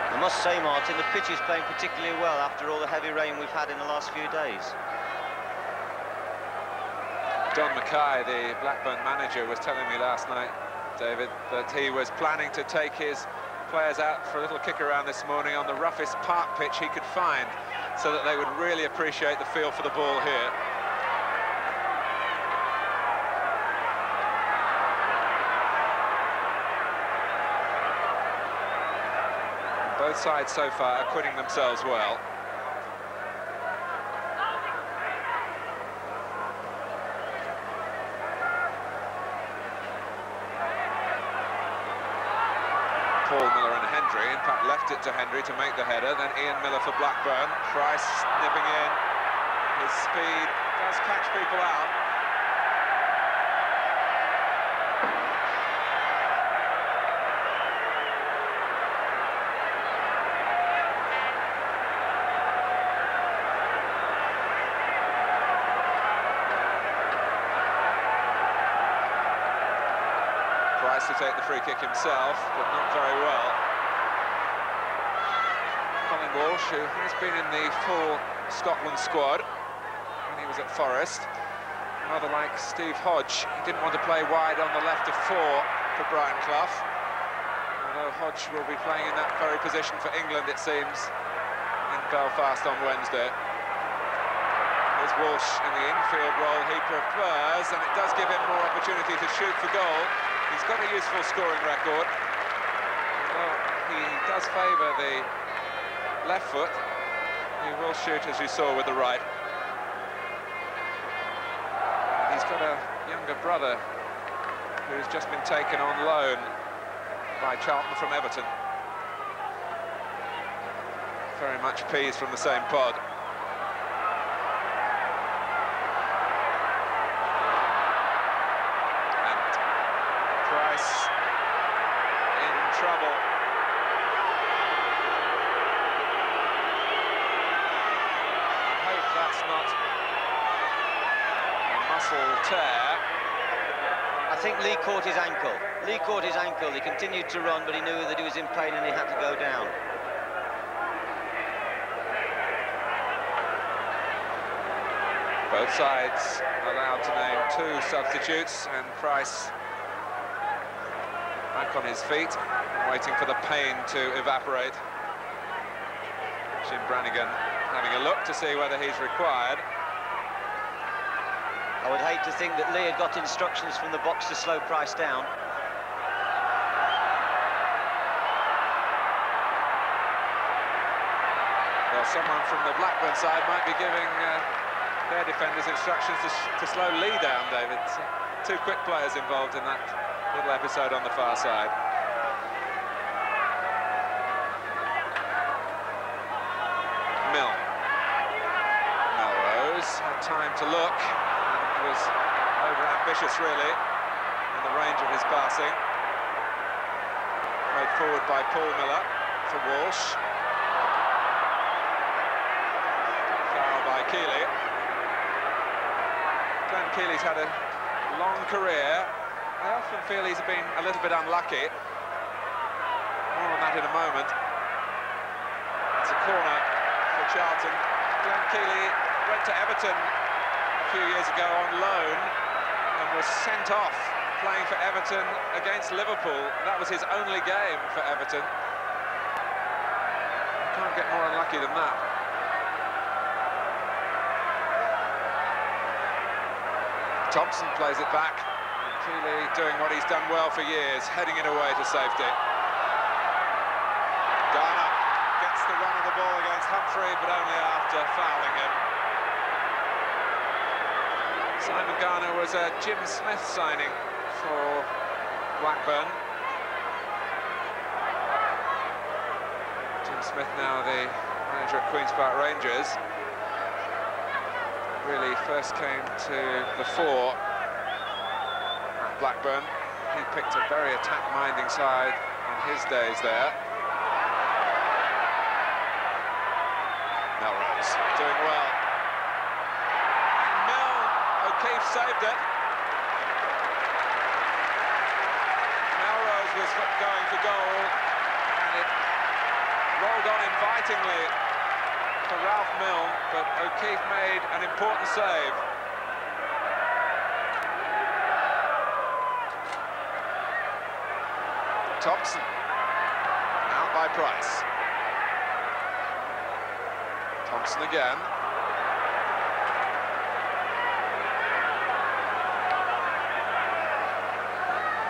I must say, Martin, the pitch is playing particularly well after all the heavy rain we've had in the last few days. Don Mackay, the Blackburn manager, was telling me last night, David, that he was planning to take his players out for a little kick around this morning on the roughest park pitch he could find, so that they would really appreciate the feel for the ball here. Both sides so far acquitting themselves well. Paul Miller and Hendry, in fact left it to Hendry to make the header, then Ian Miller for Blackburn. Price nipping in, his speed does catch people out. Price to take the free kick himself, but not very well. Colin Walsh, who has been in the full Scotland squad when he was at Forest, rather like Steve Hodge, he didn't want to play wide on the left of 4 for Brian Clough, although Hodge will be playing in that very position for England, it seems, in Belfast on Wednesday. There's Walsh in the infield role he prefers, and it does give him more opportunity to shoot for goal. He's got a useful scoring record. Well, he does favour the left foot. He will shoot, as you saw, with the right. He's got a younger brother who's just been taken on loan by Charlton from Everton. Very much peas from the same pod. In trouble. I hope that's not a muscle tear. I think Lee caught his ankle. Lee caught his ankle. He continued to run, but he knew that he was in pain and he had to go down. Both sides allowed to name 2 substitutes, and Price back on his feet, waiting for the pain to evaporate. Jim Brannigan having a look to see whether he's required. I would hate to think that Lee had got instructions from the box to slow Price down. Well, someone from the Blackburn side might be giving their defenders instructions to slow Lee down, David. 2 quick players involved in that little episode on the far side. Melrose had time to look and was over-ambitious, really, in the range of his passing. Played forward by Paul Miller for Walsh. Foul by Keeley. Glenn Keeley's had a long career. I often feel he's been a little bit unlucky. More on that in a moment. It's a corner for Charlton. Glenn Keeley went to Everton a few years ago on loan and was sent off playing for Everton against Liverpool. That was his only game for Everton. You can't get more unlucky than that. Thompson plays it back. Keeley doing what he's done well for years, heading it away to safety. Garner gets the run of the ball against Humphrey, but only after fouling him. Simon Garner was a Jim Smith signing for Blackburn. Jim Smith now the manager at Queen's Park Rangers. Really first came to the fore at Blackburn. He picked a very attack-minding side in his days there. Melrose doing well. And Milne, O'Keefe saved it. Melrose was going for goal, and it rolled on invitingly for Ralph Milne, but O'Keefe made an important save. Thompson. Out by Price. Thompson again.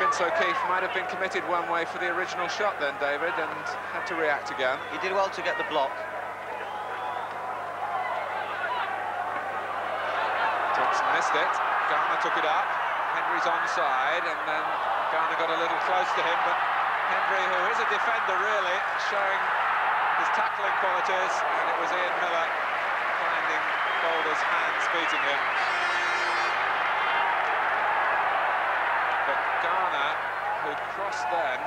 Vince O'Keefe might have been committed one way for the original shot then, David, and had to react again. He did well to get the block. Thompson missed it. Garner took it up. Henry's onside, and then Garner got a little close to him, but Henry, who is a defender really, showing his tackling qualities, and it was Ian Miller finding Boulder's hands beating him. But Garner, who crossed then,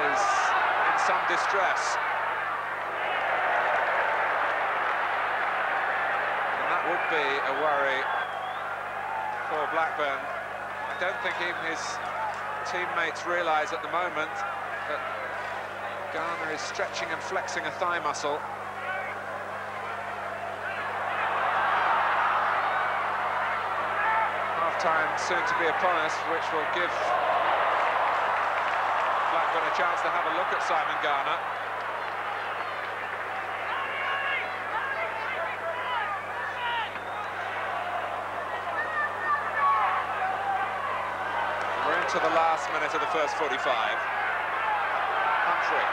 is in some distress. And that would be a worry for Blackburn. I don't think even his teammates realise at the moment that Garner is stretching and flexing a thigh muscle. Half-time soon to be upon us, which will give Blackburn a chance to have a look at Simon Garner. We're into the last minute of the first 45. Humphrey.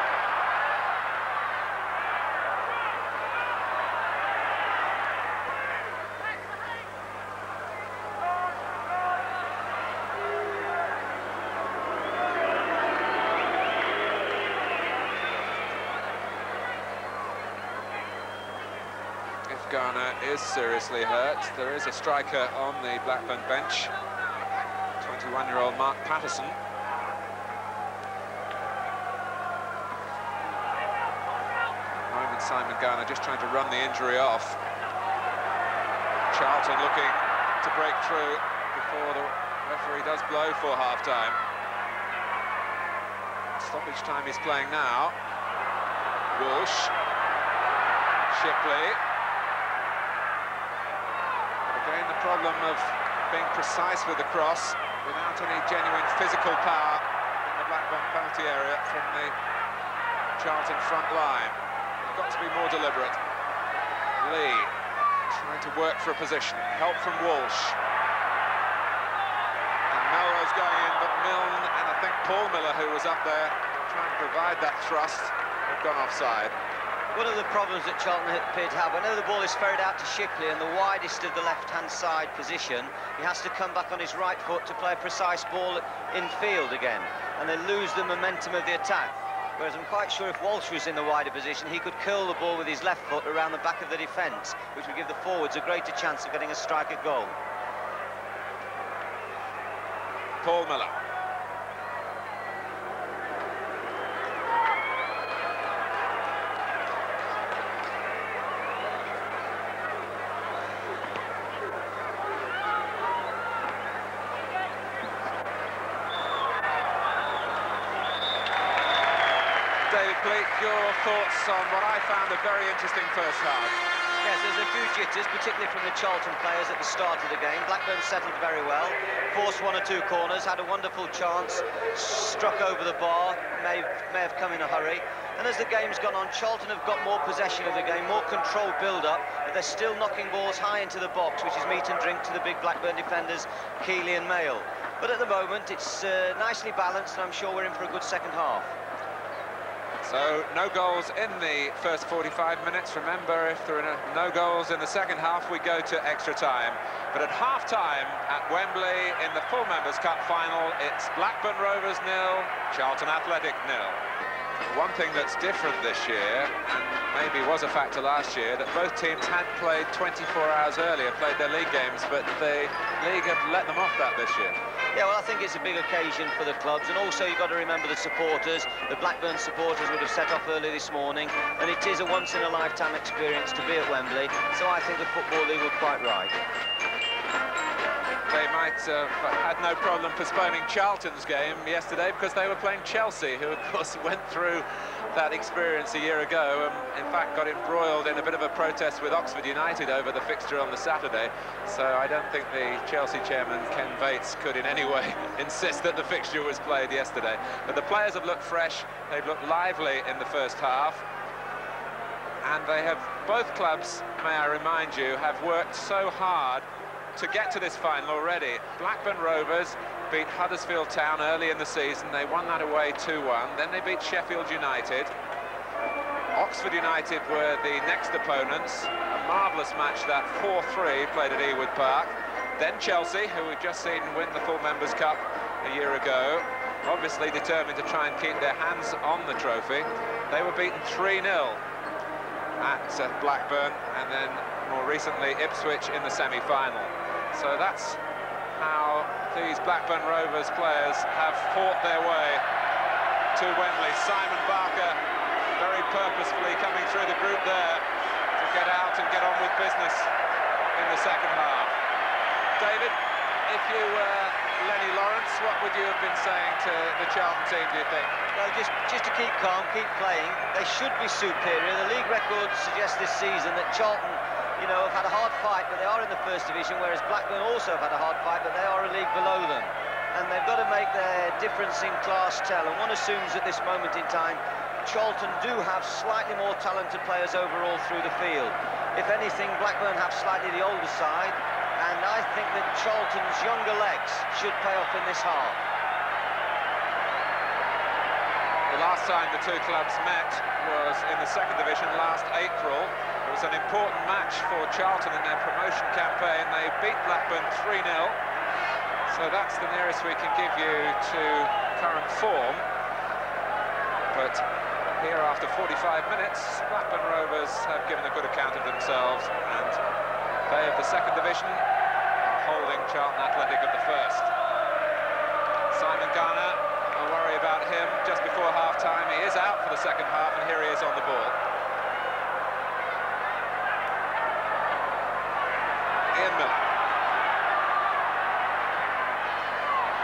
If Garner is seriously hurt, there is a striker on the Blackburn bench. 21-year-old Mark Patterson. At the moment, Simon Garner just trying to run the injury off. Charlton looking to break through before the referee does blow for half-time. Stoppage time he's playing now. Walsh. Shipley. But again, the problem of being precise with the cross without any genuine physical power in the Blackburn penalty area from the Charlton front line. They've got to be more deliberate. Lee trying to work for a position. Help from Walsh. And Melrose going in, but Milne and I think Paul Miller, who was up there trying to provide that thrust, have gone offside. One of the problems that Charlton appear to have, I know the ball is ferried out to Shipley in the widest of the left-hand side position. He has to come back on his right foot to play a precise ball in field again, and they lose the momentum of the attack. Whereas I'm quite sure if Walsh was in the wider position, he could curl the ball with his left foot around the back of the defence, which would give the forwards a greater chance of getting a strike at goal. Paul Miller. Your thoughts on what I found a very interesting first half? Yes, there's a few jitters, particularly from the Charlton players at the start of the game. Blackburn settled very well, forced one or two corners, had a wonderful chance, struck over the bar, may have come in a hurry. And as the game's gone on, Charlton have got more possession of the game, more controlled build-up, but they're still knocking balls high into the box, which is meat and drink to the big Blackburn defenders, Keeley and Mayle. But at the moment, it's nicely balanced, and I'm sure we're in for a good second half. So, no goals in the first 45 minutes. Remember, if there are no goals in the second half, we go to extra time. But at half-time at Wembley in the Full Members' Cup final, it's Blackburn Rovers 0, Charlton Athletic 0. One thing that's different this year, and maybe was a factor last year, that both teams had played 24 hours earlier, played their league games, but the league have let them off that this year. Yeah, well, I think it's a big occasion for the clubs, and also you've got to remember the supporters. The Blackburn supporters would have set off early this morning, and it is a once-in-a-lifetime experience to be at Wembley, so I think the Football League were quite right. they might have had no problem postponing Charlton's game yesterday because they were playing Chelsea, who of course went through that experience a year ago and in fact got embroiled in a bit of a protest with Oxford United over the fixture on the Saturday. So I don't think the Chelsea chairman, Ken Bates, could in any way insist that the fixture was played yesterday. But the players have looked fresh, they've looked lively in the first half. And they have, both clubs, may I remind you, have worked so hard to get to this final already. Blackburn Rovers beat Huddersfield Town early in the season. They won that away 2-1. Then they beat Sheffield United. Oxford United were the next opponents. A marvellous match, that 4-3, played at Ewood Park. Then Chelsea, who we've just seen win the Full Members' Cup a year ago, obviously determined to try and keep their hands on the trophy. They were beaten 3-0 at Blackburn, and then more recently Ipswich in the semi-final. So that's how these Blackburn Rovers players have fought their way to Wembley. Simon Barker very purposefully coming through the group there to get out and get on with business in the second half. David, if you were Lenny Lawrence, what would you have been saying to the Charlton team, do you think? Well, just to keep calm, keep playing. They should be superior. The league record suggests this season that Charlton, you know, have had a hard fight, but they are in the first division, whereas Blackburn also have had a hard fight, but they are a league below them. And they've got to make their difference in class tell. And one assumes at this moment in time, Charlton do have slightly more talented players overall through the field. If anything, Blackburn have slightly the older side, and I think that Charlton's younger legs should pay off in this half. The last time the two clubs met was in the second division last April. It was an important match for Charlton in their promotion campaign. They beat Blackburn 3-0. So that's the nearest we can give you to current form. But here, after 45 minutes, Blackburn Rovers have given a good account of themselves, and they of the second division are holding Charlton Athletic of the first. Simon Garner, a worry about him just before half-time. He is out for the second half, and here he is on the ball. Ian Miller.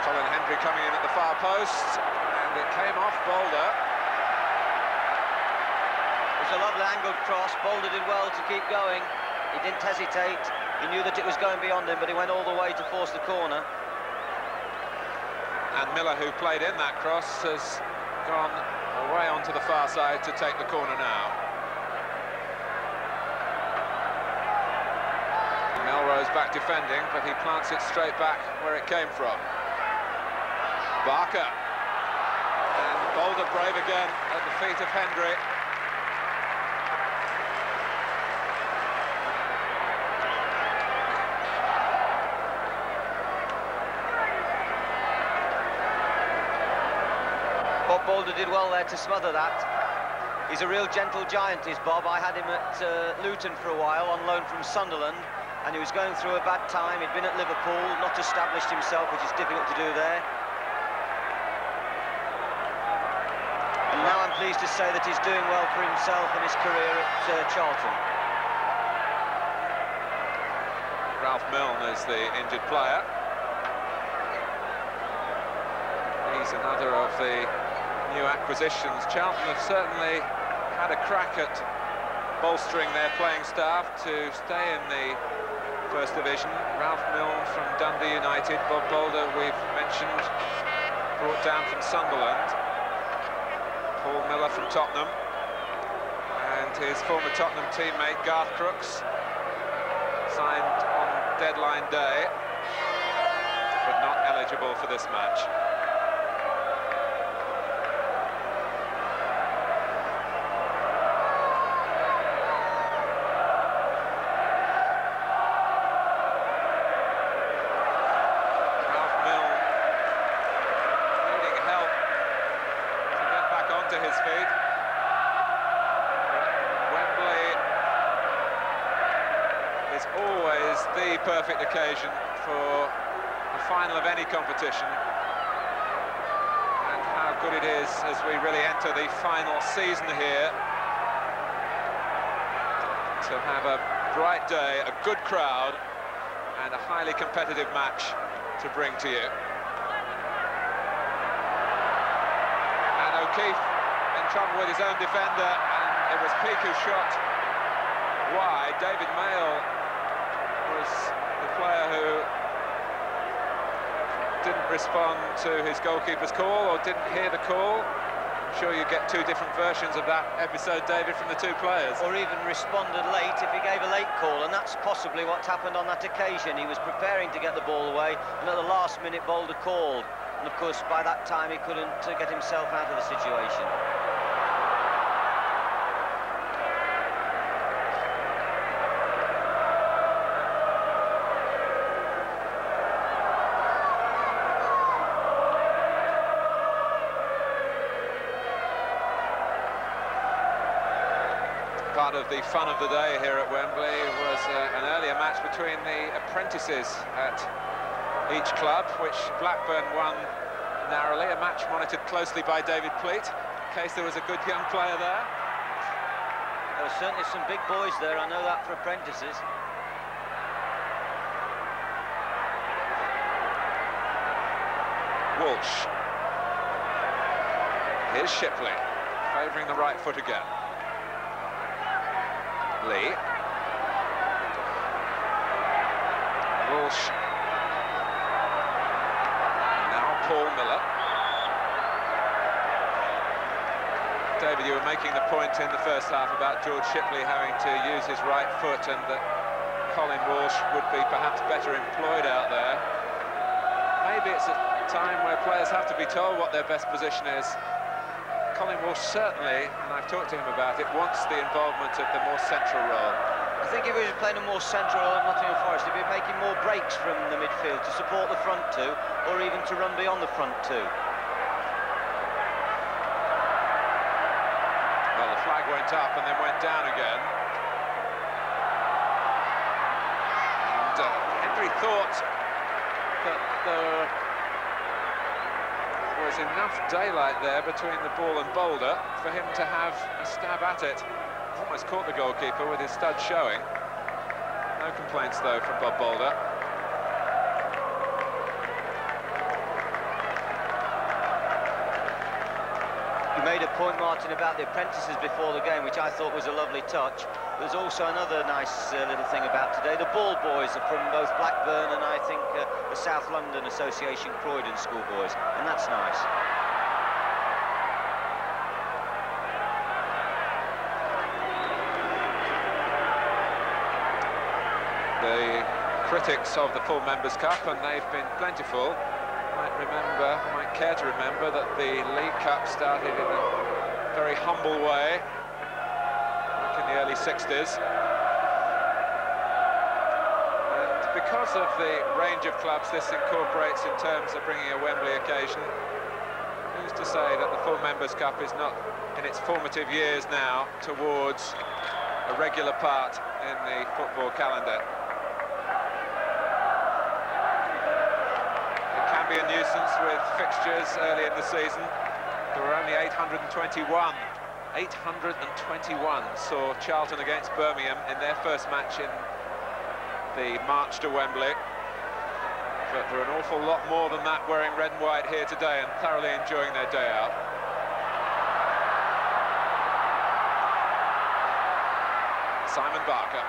Colin Hendry coming in at the far post, and it came off Boulder. It was a lovely angled cross. Boulder did well to keep going. He didn't hesitate. He knew that it was going beyond him, but he went all the way to force the corner. And Miller, who played in that cross, has gone away onto the far side to take the corner now. Melrose back defending, but he plants it straight back where it came from. Barker. And Boulder brave again at the feet of Hendry. Bob Boulder did well there to smother that. He's a real gentle giant, is Bob. I had him at Luton for a while on loan from Sunderland, and he was going through a bad time. He'd been at Liverpool, not established himself, which is difficult to do there. And now I'm pleased to say that he's doing well for himself and his career at Charlton. Ralph Milne is the injured player. He's another of the new acquisitions. Charlton have certainly had a crack at bolstering their playing staff to stay in the first division. Ralph Milne from Dundee United, Bob Boulder, we've mentioned, brought down from Sunderland, Paul Miller from Tottenham, and his former Tottenham teammate Garth Crooks, signed on deadline day, but not eligible for this match. His feet. Wembley is always the perfect occasion for a final of any competition, and how good it is as we really enter the final season here to have a bright day, a good crowd, and a highly competitive match to bring to you. And O'Keefe in trouble with his own defender, and it was Peake who shot wide. David Mayle was the player who didn't respond to his goalkeeper's call, or didn't hear the call. I'm sure you get two different versions of that episode, David, from the two players. Or even responded late if he gave a late call, and that's possibly what's happened on that occasion. He was preparing to get the ball away, and at the last minute Boulder called. And of course, by that time he couldn't get himself out of the situation. Part of the fun of the day here at Wembley was an earlier match between the apprentices at each club, which Blackburn won narrowly, a match monitored closely by David Pleat, in case there was a good young player there. There were certainly some big boys there, I know that for apprentices. Walsh. Here's Shipley, favouring the right foot again. Lee. Walsh. Now Paul Miller. David, you were making the point in the first half about George Shipley having to use his right foot, and that Colin Walsh would be perhaps better employed out there. Maybe it's a time where players have to be told what their best position is. Colin Walsh certainly, and I've talked to him about it, wants the involvement of the more central role. I think if he was playing a more central role at Nottingham Forest, he'd be making more breaks from the midfield to support the front two, or even to run beyond the front two. Well, the flag went up and then went down again. And Henry thought that there was enough daylight there between the ball and Boulder for him to have a stab at it. Almost caught the goalkeeper with his stud showing. No complaints though from Bob Boulder. You made a point, Martin, about the apprentices before the game, which I thought was a lovely touch. There's also another nice little thing about today. The ball boys are from both Blackburn and I think the South London Association Croydon schoolboys, and that's nice. The critics of the Full Members' Cup, and they've been plentiful, might care to remember that the League Cup started in a very humble way back in the early 60s. And because of the range of clubs this incorporates in terms of bringing a Wembley occasion, who's to say that the Full Members' Cup is not in its formative years now towards a regular part in the football calendar. Be a nuisance with fixtures early in the season. There were only 821. 821 saw Charlton against Birmingham in their first match in the march to Wembley. But there are an awful lot more than that wearing red and white here today and thoroughly enjoying their day out. Simon Barker.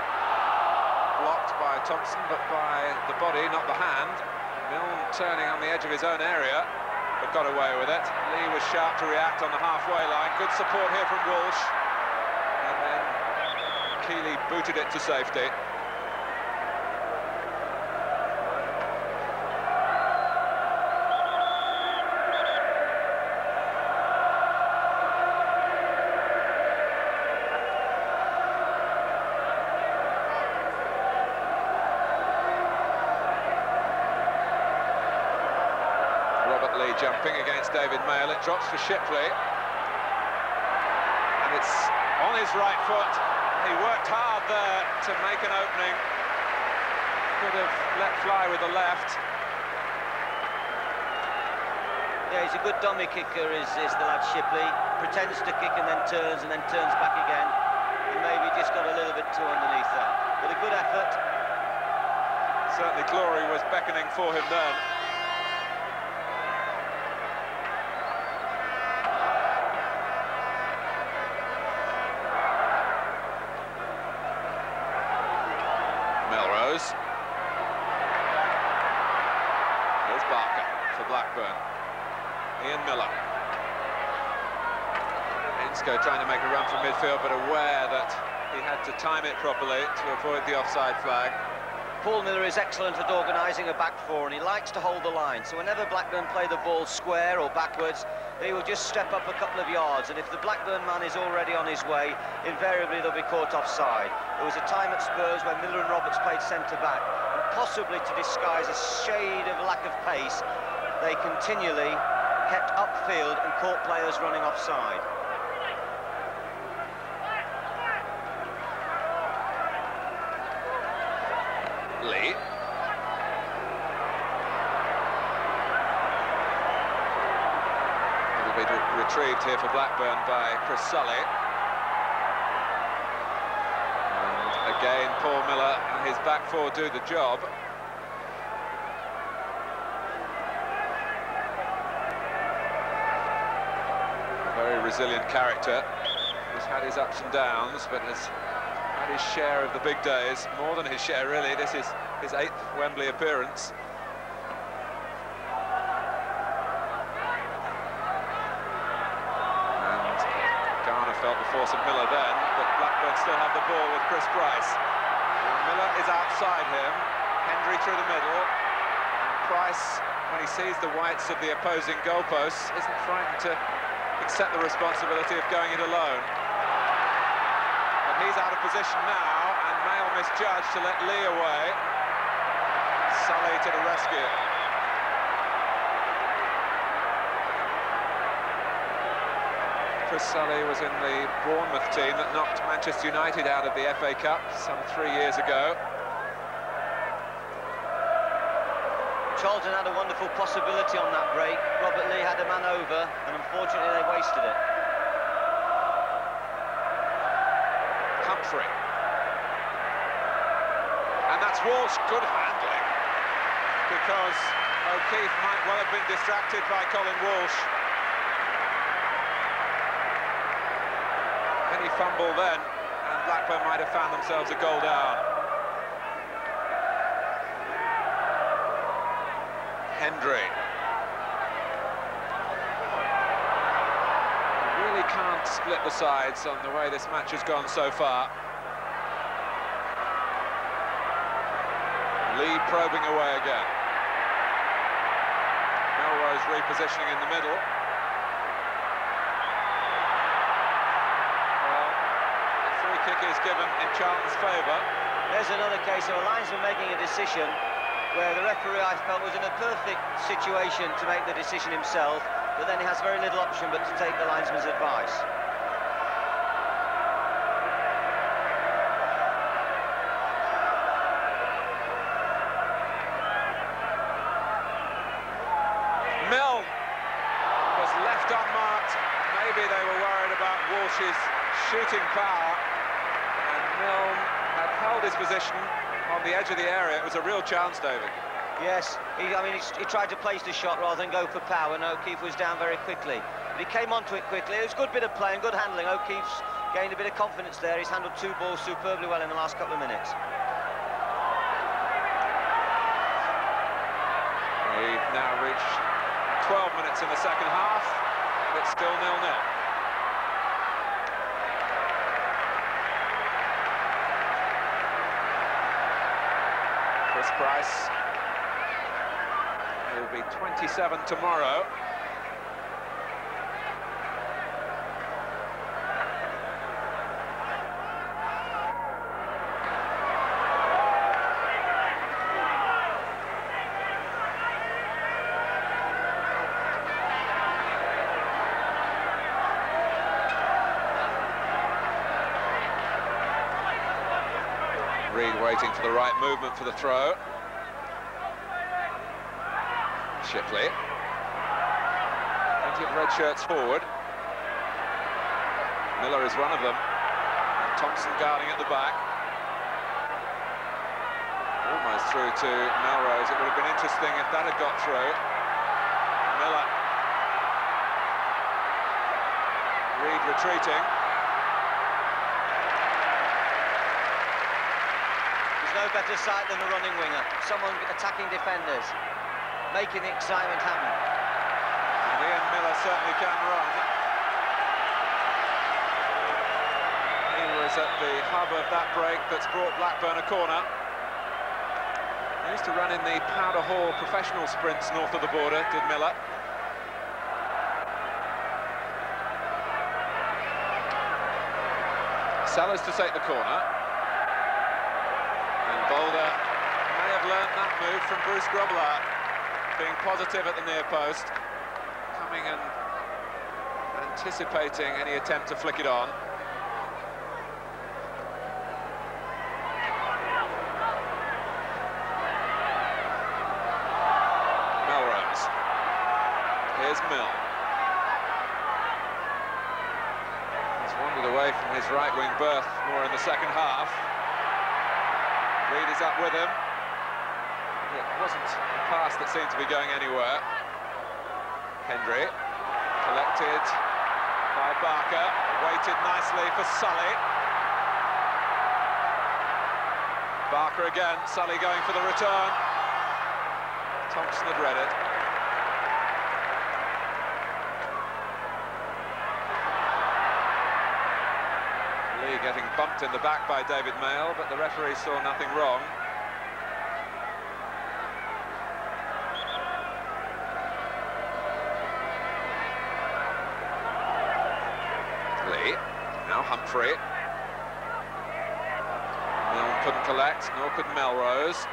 Blocked by Thompson, but by the body, not the hand. Milne turning on the edge of his own area, but got away with it. Lee was sharp to react on the halfway line. Good support here from Walsh. And then Keeley booted it to safety. Jumping against David Mayle, it drops for Shipley, and it's on his right foot. He worked hard there to make an opening, could have let fly with the left. Yeah, he's a good dummy kicker, is the lad Shipley. Pretends to kick and then turns back again, and maybe just got a little bit too underneath that, but a good effort. So Certainly glory was beckoning for him then. Melrose. Here's Barker for Blackburn. Ian Miller. Insco trying to make a run from midfield, but aware that he had to time it properly to avoid the offside flag. Paul Miller is excellent at organising a back four, and he likes to hold the line. So whenever Blackburn play the ball square or backwards, they will just step up a couple of yards. And if the Blackburn man is already on his way, invariably they'll be caught offside. There was a time at Spurs when Miller and Roberts played centre-back, and possibly to disguise a shade of lack of pace, they continually kept upfield and caught players running offside. Lee. It'll be retrieved here for Blackburn by Chris Sully. And again, Paul Miller and his back four do the job. A very resilient character. He's had his ups and downs, but has had his share of the big days, more than his share really. This is his 8th Wembley appearance. And Garner felt the force of Miller then, but Blackburn still have the ball with Chris Price. Now Miller is outside him, Hendry through the middle, and Price, when he sees the whites of the opposing goalposts, isn't frightened to accept the responsibility of going it alone. He's out of position now, and Mail misjudged to let Lee away. Sully to the rescue. Chris Sully was in the Bournemouth team that knocked Manchester United out of the FA Cup some 3 years ago. Charlton had a wonderful possibility on that break. Robert Lee had a man over, and unfortunately they wasted it. Humphrey. And that's Walsh, good handling, because O'Keefe might well have been distracted by Colin Walsh. Any fumble then, and Blackburn might have found themselves a goal down. Hendry. Can't split the sides on the way this match has gone so far. Lee probing away again. Melrose repositioning in the middle. Well, the free kick is given in Charlton's favour. There's another case of a linesman making a decision where the referee, I felt, was in a perfect situation to make the decision himself, but then he has very little option but to take the linesman's advice. Milne was left unmarked. Maybe they were worried about Walsh's shooting power, and Milne had held his position on the edge of the area. It was a real chance, David. Yes, he tried to place the shot rather than go for power, and O'Keefe was down very quickly. But he came onto it quickly. It was a good bit of play and good handling. O'Keefe's gained a bit of confidence there. He's handled 2 balls superbly well in the last couple of minutes. We've now reached 12 minutes in the second half. It's still 0-0. Chris Price. He'll be 27 tomorrow. Reed waiting for the right movement for the throw. Shipley. Plenty of red shirts forward. Miller is one of them. And Thompson guarding at the back. Almost through to Melrose. It would have been interesting if that had got through. Miller. Reed retreating. There's no better sight than a running winger. Someone attacking defenders, making the excitement happen. And Ian Miller certainly can run. He was at the hub of that break that's brought Blackburn a corner. He used to run in the Powder Hall professional sprints north of the border, did Miller. Sellers to take the corner. And Boulder may have learnt that move from Bruce Grobbelaar, being positive at the near post, coming and anticipating any attempt to flick it on. Melrose. Here's Mill. He's wandered away from his right-wing berth more in the second half. Reed is up with him. It wasn't a pass that seemed to be going anywhere. Hendry, collected by Barker, waited nicely for Sully. Barker again, Sully going for the return. Thompson had read it. Lee getting bumped in the back by David Mayle, but the referee saw nothing wrong. Lee, now Humphrey. Milne couldn't collect, nor could Melrose.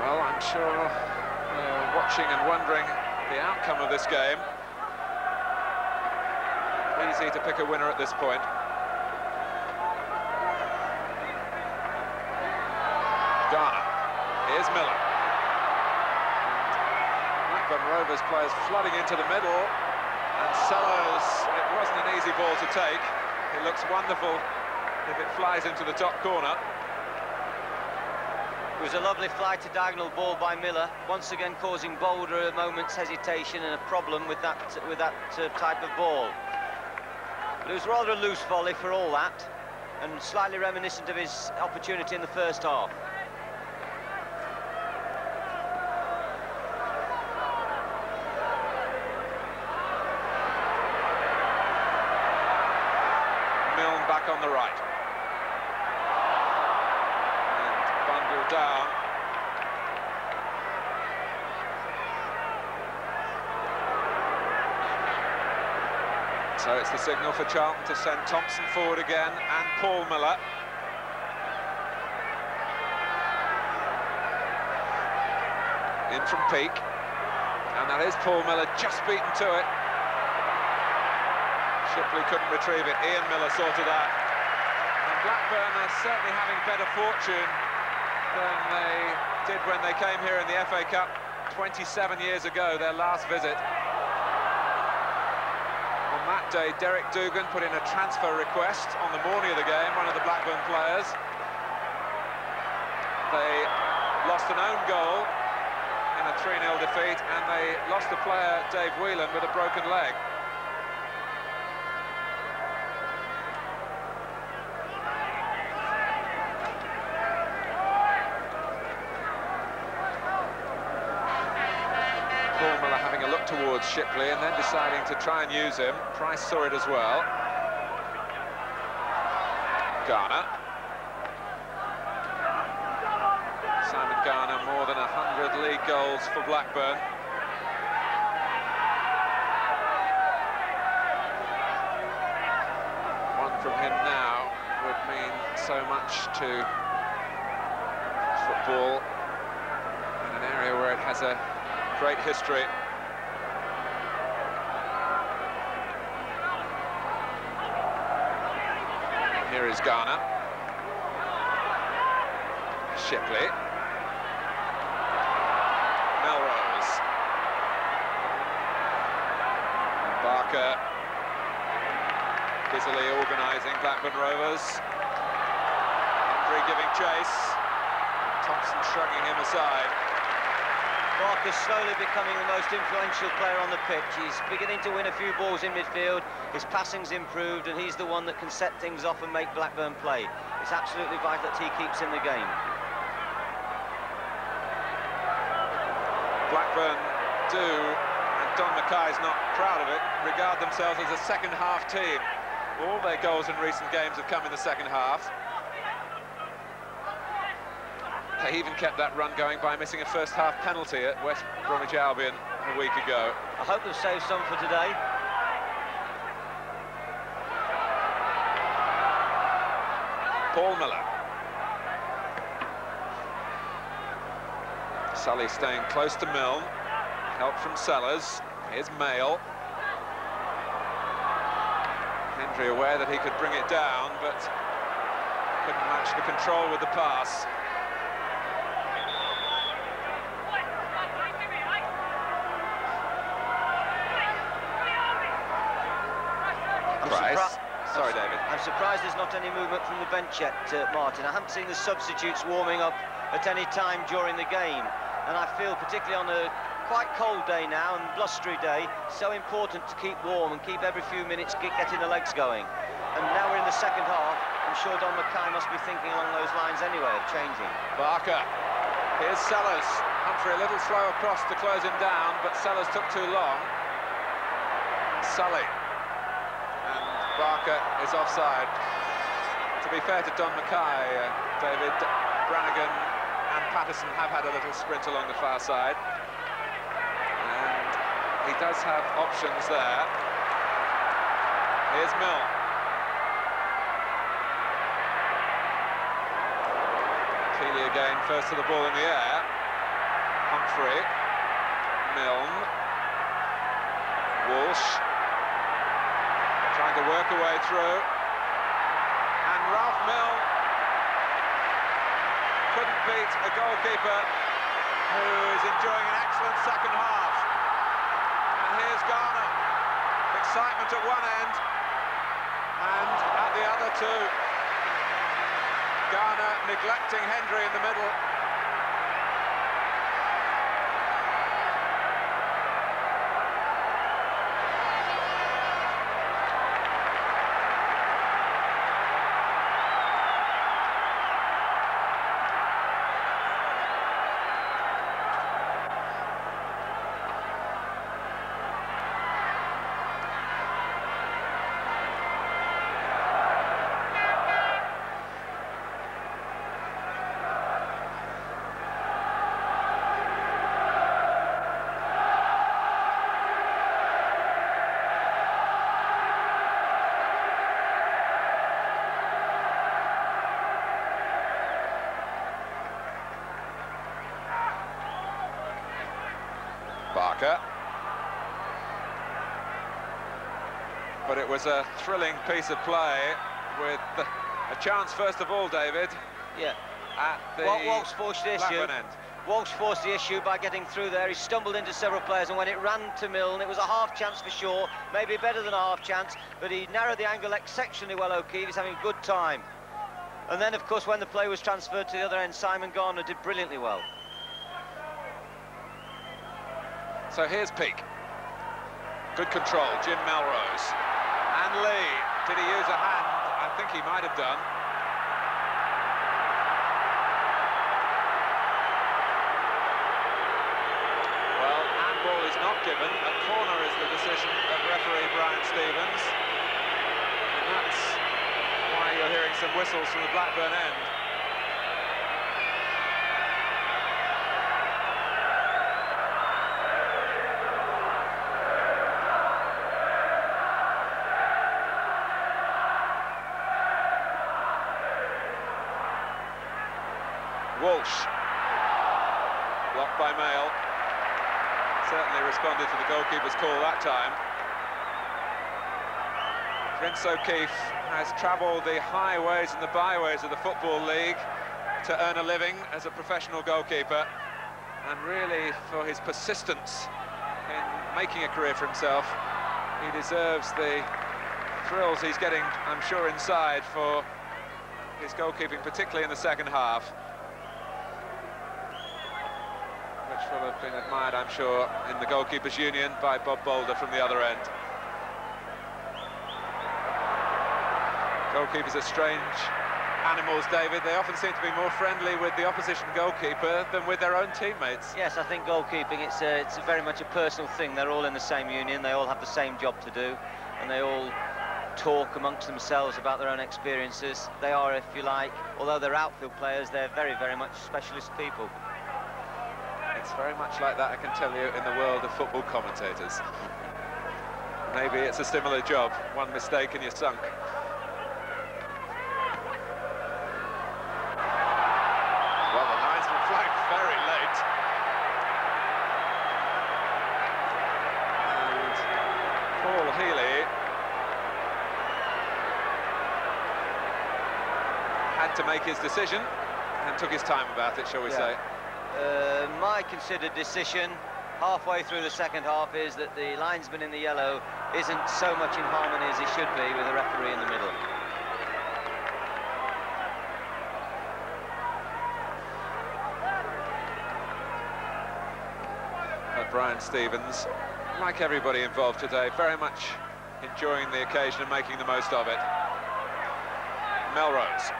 Well, I'm sure they're watching and wondering the outcome of this game. Easy to pick a winner at this point. Garner. Here's Miller. Blackburn Rovers players flooding into the middle, and Sellers, it wasn't an easy ball to take. It looks wonderful if it flies into the top corner. It was a lovely fly to diagonal ball by Miller, once again causing Boulder a moment's hesitation and a problem with that type of ball. But it was rather a loose volley for all that, and slightly reminiscent of his opportunity in the first half. Milne back on the right. And bundled down. So it's the signal for Charlton to send Thompson forward again, and Paul Miller. In from Peake. And that is Paul Miller, just beaten to it. Shipley couldn't retrieve it. Ian Miller sorted that. And Blackburn are certainly having better fortune than they did when they came here in the FA Cup 27 years ago, their last visit. On that day, Derek Dugan put in a transfer request on the morning of the game, one of the Blackburn players. They lost an own goal in a 3-0 defeat, and they lost a player, Dave Whelan, with a broken leg. Paul Miller having a look towards Shipley and then deciding to try and use him. Price saw it as well. Garner. Simon Garner, more than 100 league goals for Blackburn. One from him now would mean so much to football in an area where it has a great history. Here is Garner. Shipley. Melrose. Barker busily organising Blackburn Rovers. Hendry giving chase. Thompson shrugging him aside. Barker's slowly becoming the most influential player on the pitch. He's beginning to win a few balls in midfield. His passing's improved, and he's the one that can set things off and make Blackburn play. It's absolutely vital that he keeps in the game. Blackburn do, and Don Mackay's not proud of it, regard themselves as a second-half team. All their goals in recent games have come in the second half. They even kept that run going by missing a first-half penalty at West Bromwich Albion a week ago. I hope they've saved some for today. Paul Miller. Sully staying close to Milne. Help from Sellers. Here's Mail. Hendry aware that he could bring it down, but couldn't match the control with the pass. Sorry, David. I'm surprised there's not any movement from the bench yet, Martin. I haven't seen the substitutes warming up at any time during the game, and I feel, particularly on a quite cold day now and blustery day, so important to keep warm and keep every few minutes getting the legs going. And now we're in the second half. I'm sure Don Mackay must be thinking along those lines anyway, of changing. Barker. Here's Sellers. Humphrey a little slow across to close him down, but Sellers took too long. Sully. Barker is offside. To be fair to Don Mackay, David, Brannigan and Patterson have had a little sprint along the far side. And he does have options there. Here's Milne. Keeley again, first to the ball in the air. Humphrey. Milne. Walsh. Trying to work a way through, and Ralph Milne couldn't beat a goalkeeper who is enjoying an excellent second half. And here's Garner, excitement at one end and at the other too. Garner neglecting Hendry in the middle. Barker. But it was a thrilling piece of play with a chance, first of all, David. Yeah. At the Walsh forced the issue. end. Walsh forced the issue by getting through there. He stumbled into several players, and when it ran to Milne, it was a half chance for sure, maybe better than a half chance, but he narrowed the angle exceptionally well, O'Keefe. He's having a good time. And then, of course, when the play was transferred to the other end, Simon Garner did brilliantly well. So here's Peake. Good control, Jim Melrose. And Lee, did he use a hand? I think he might have done. Well, handball is not given. A corner is the decision of referee Brian Stevens. And that's why you're hearing some whistles from the Blackburn end. Walsh, blocked by Mail, certainly responded to the goalkeeper's call that time. Prince O'Keefe has travelled the highways and the byways of the Football League to earn a living as a professional goalkeeper, and really for his persistence in making a career for himself, He deserves the thrills he's getting, I'm sure, inside for his goalkeeping, particularly in the second half, which will have been admired, I'm sure, in the Goalkeepers' Union by Bob Boulder from the other end. Goalkeepers are strange animals, David. They often seem to be more friendly with the opposition goalkeeper than with their own teammates. Yes, I think goalkeeping, it's very much a personal thing. They're all in the same union, they all have the same job to do, and they all talk amongst themselves about their own experiences. They are, if you like, although they're outfield players, they're very, very much specialist people. It's very much like that, I can tell you, in the world of football commentators. Maybe it's a similar job. One mistake and you're sunk. Well, the linesman flagged very late. And Paul Healy had to make his decision and took his time about it, shall we say. My considered decision halfway through the second half is that the linesman in the yellow isn't so much in harmony as he should be with the referee in the middle. Brian Stevens, like everybody involved today, very much enjoying the occasion and making the most of it. Melrose.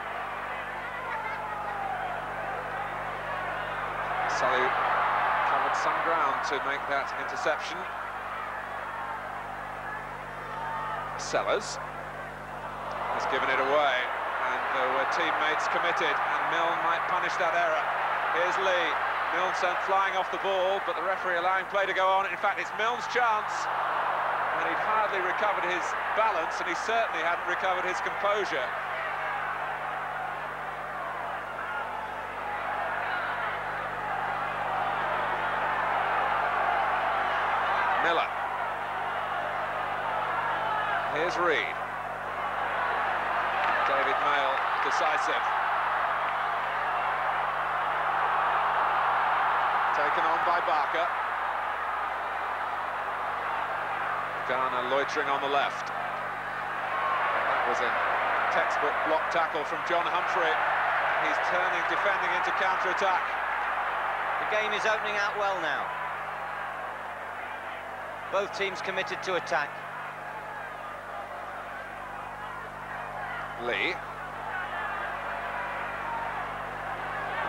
Sully covered some ground to make that interception. Sellers has given it away, and there were teammates committed, and Milne might punish that error. Here's Lee. Milne sent flying off the ball, but the referee allowing play to go on. In fact, it's Milne's chance, and he'd hardly recovered his balance, and he certainly hadn't recovered his composure. Miller. Here's Reed. David Mayle, decisive. Taken on by Barker. Garner loitering on the left. That was a textbook block tackle from John Humphrey. He's turning defending into counter-attack. The game is opening out well now. Both teams committed to attack. Lee.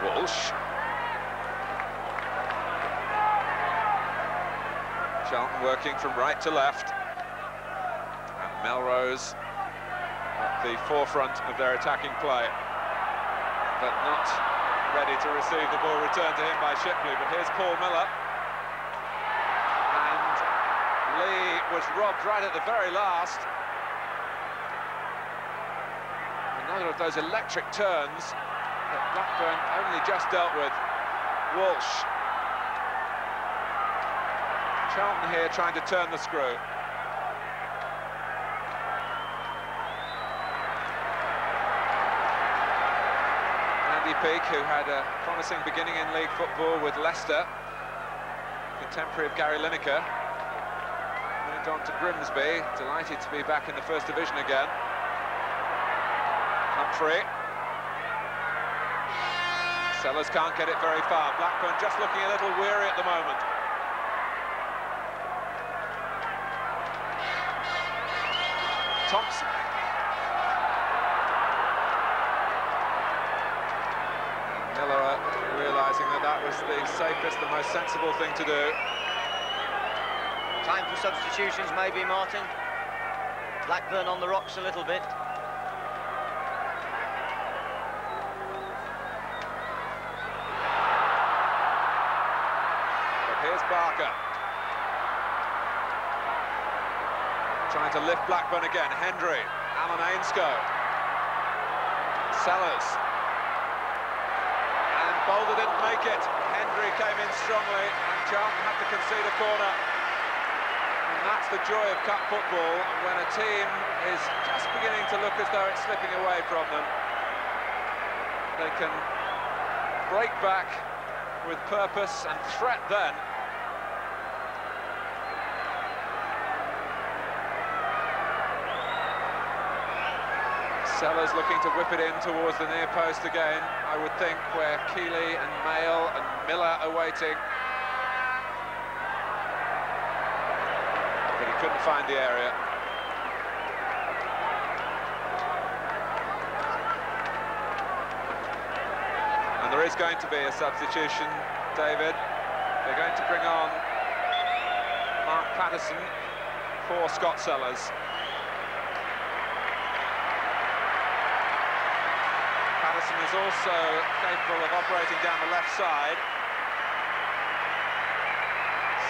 Walsh. Charlton working from right to left. And Melrose at the forefront of their attacking play. But not ready to receive the ball returned to him by Shipley. But here's Paul Miller. And Lee was robbed right at the very last. Another of those electric turns that Blackburn only just dealt with. Walsh. Charlton here trying to turn the screw. Andy Peake, who had a promising beginning in league football with Leicester, contemporary of Gary Lineker, moved on to Grimsby, delighted to be back in the First Division again. Humphrey. Sellers can't get it very far. Blackburn just looking a little weary at the moment. Thompson. Miller realising that that was the safest, the most sensible thing to do. Time for substitutions maybe, Martin. Blackburn on the rocks a little bit. But here's Barker. Trying to lift Blackburn again. Hendry, Alan Ainscough, Sellers, and Boulder didn't make it. Hendry came in strongly, and Charlton had to concede a corner. And that's the joy of cup football, when a team is just beginning to look as though it's slipping away from them. They can break back with purpose and threat then. Sellers looking to whip it in towards the near post again, I would think, where Keeley and Mayle and Miller are waiting. But he couldn't find the area. And there is going to be a substitution, David. They're going to bring on Mark Patterson for Scott Sellers. Patterson is also capable of operating down the left side.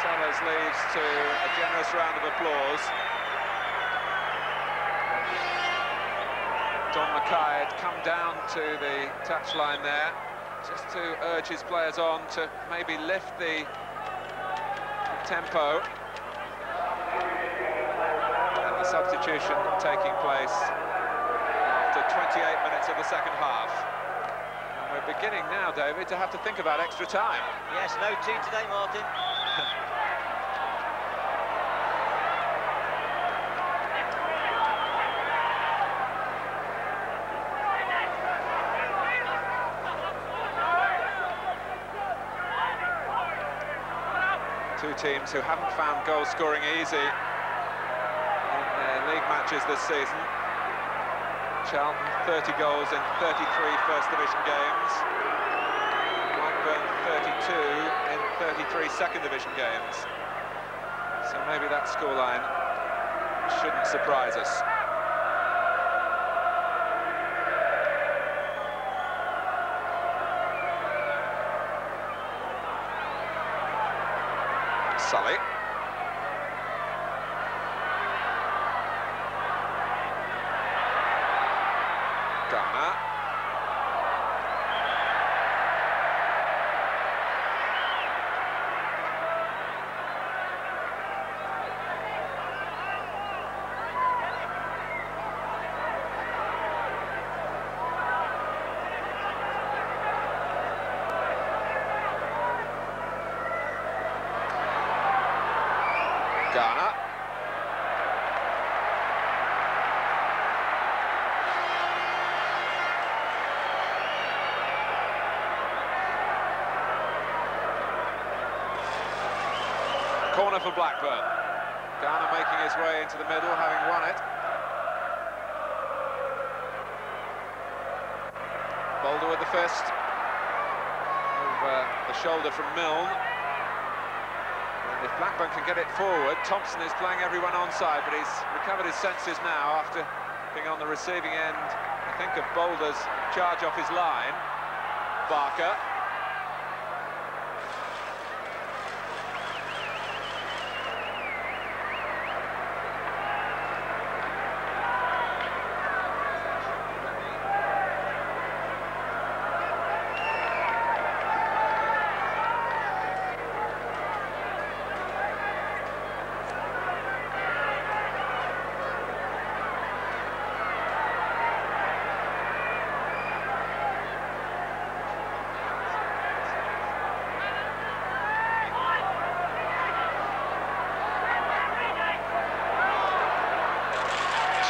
Sellers leads to a generous round of applause. Don Mackay had come down to the touchline there, just to urge his players on to maybe lift the tempo. And the substitution taking place after 28 minutes of the second half. And we're beginning now, David, to have to think about extra time. Yes, no tea today, Martin. Two teams who haven't found goal scoring easy in their league matches this season. Charlton 30 goals in 33 First Division games. Blackburn 32 in 33 Second Division games. So maybe that scoreline shouldn't surprise us. Sully. Garner. Garner. Corner for Blackburn. Garner making his way into the middle, having won it. Boulder with the fist. Over the shoulder from Milne. And if Blackburn can get it forward, Thompson is playing everyone onside, but he's recovered his senses now after being on the receiving end, I think, of Boulder's charge off his line. Barker.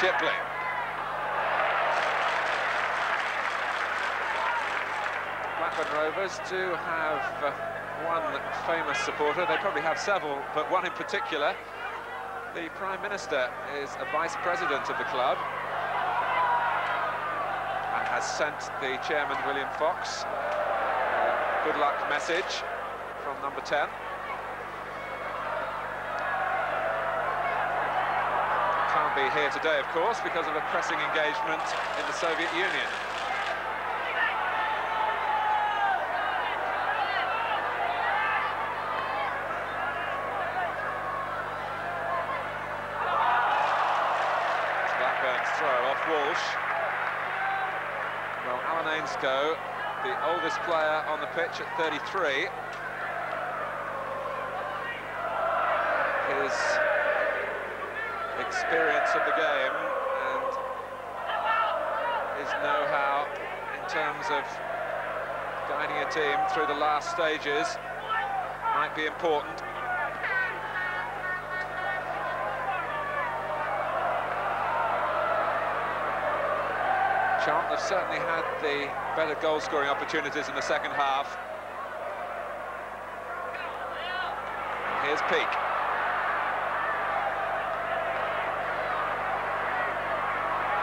Shipley. Blackburn Rovers do have one famous supporter. They probably have several, but one in particular. The Prime Minister is a vice president of the club and has sent the chairman, William Fox, a good luck message from number 10. Can't be here today, of course, because of a pressing engagement in the Soviet Union. Blackburn's throw off Walsh. Well, Alan Ainscough, the oldest player on the pitch at 33. His experience of the game and his know-how in terms of guiding a team through the last stages might be important. Charlton have certainly had the better goal-scoring opportunities in the second half. And here's Peak.